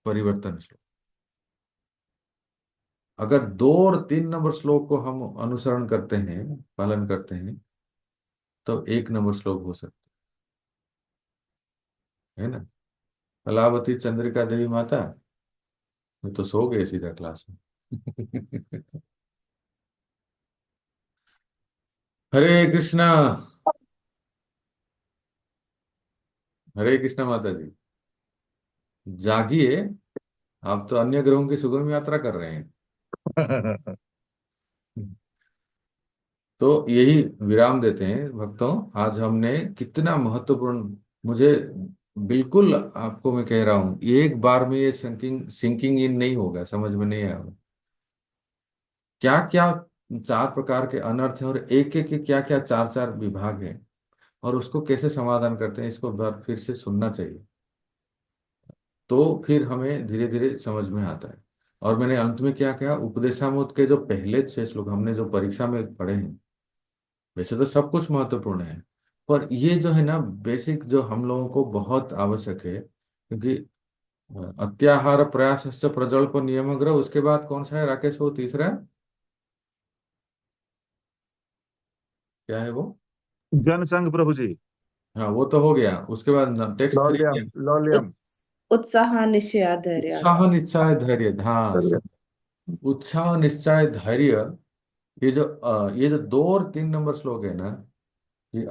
परिवर्तन श्लोक। अगर 2 और 3 नंबर श्लोक को हम अनुसरण करते हैं, पालन करते हैं, तो 1 नंबर श्लोक हो सकता है ना। कलावती चंद्रिका देवी माता, ये तो सो गए सीधा क्लास में। हरे कृष्णा। हरे कृष्णा माता जी, जागिए। आप तो अन्य ग्रहों की सुगम यात्रा कर रहे हैं। तो यही विराम देते हैं भक्तों। आज हमने कितना महत्वपूर्ण, मुझे बिल्कुल, आपको मैं कह रहा हूं, एक बार में ये सिंकिंग इन नहीं होगा, समझ में नहीं आएगा क्या क्या 4 प्रकार के अनर्थ हैं, और एक एक के क्या क्या 4 4 विभाग हैं, और उसको कैसे समाधान करते हैं, इसको बार फिर से सुनना चाहिए। तो फिर हमें धीरे धीरे समझ में आता है। और मैंने अंत में क्या कहा, उपदेशामृत के जो पहले 6 श्लोक हमने जो परीक्षा में पढ़े हैं, वैसे तो सब कुछ महत्वपूर्ण है, पर ये जो है ना, बेसिक जो हम लोगों को बहुत आवश्यक है, क्योंकि अत्याहार प्रयास प्रजल्प नियम ग्रह, उसके बाद कौन सा है राकेश, वो तीसरा? क्या है वो? जनसंघ प्रभु जी। हाँ, वो तो हो गया। उसके बाद टेक्स्ट थ्री क्या? लौल्यम लौल्यम। उत्साह निश्चय धैर्य। उत्साह निश्चय धैर्य, हाँ। उत्साह निश्चय धैर्य, ये जो 2 और 3 नंबर श्लोक है ना, ये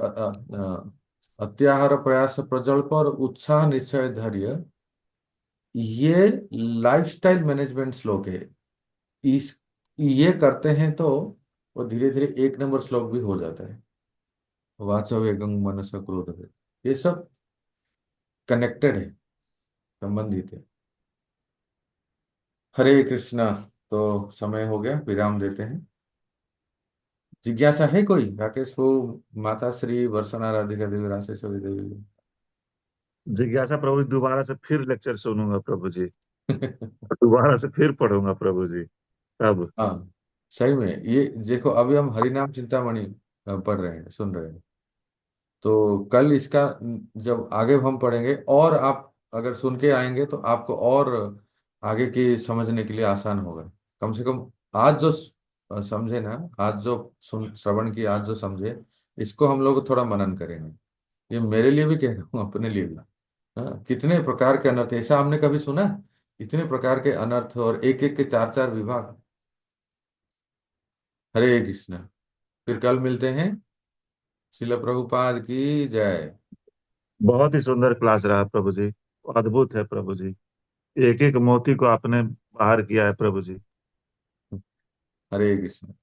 अत्याहार प्रयास प्रजल्प और उत्साह निश्चय धैर्य, ये लाइफस्टाइल मैनेजमेंट श्लोक है। इस ये करते हैं तो वो धीरे धीरे 1 नंबर श्लोक भी हो जाता है। वाचो वेगं मनस क्रोध है, ये सब कनेक्टेड है, संबंधित है। हरे कृष्णा। तो समय हो गया, विराम देते हैं। जिज्ञासा है कोई? राकेश वो, माता श्री वर्षना राधिका देवी राशेश्वरी देवी। जिज्ञासा प्रभु जी, दोबारा से फिर लेक्चर सुनूंगा प्रभु जी, और दोबारा से फिर पढ़ूंगा प्रभु जी तब। हाँ, सही में ये देखो, अभी हम हरिनाम चिंतामणि पढ़ रहे हैं, सुन रहे हैं। तो कल इसका जब आगे हम पढ़ेंगे, और आप अगर सुन के आएंगे तो आपको और आगे की समझने के लिए आसान होगा। कम से कम आज जो समझे ना, आज जो सुन श्रवण की, आज जो समझे, इसको हम लोग थोड़ा मनन करेंगे। ये मेरे लिए भी कह रहा हूँ, अपने लिए भी। हाँ, कितने प्रकार के अनर्थ, ऐसा हमने कभी सुना? इतने प्रकार के अनर्थ, और एक एक के 4 4 विभाग। हरे कृष्णा। फिर कल मिलते हैं। शिल प्रभुपाद की जय। बहुत ही सुंदर क्लास रहा प्रभु जी, अद्भुत है प्रभु जी। एक एक मोती को आपने बाहर किया है प्रभु जी। हरे कृष्ण।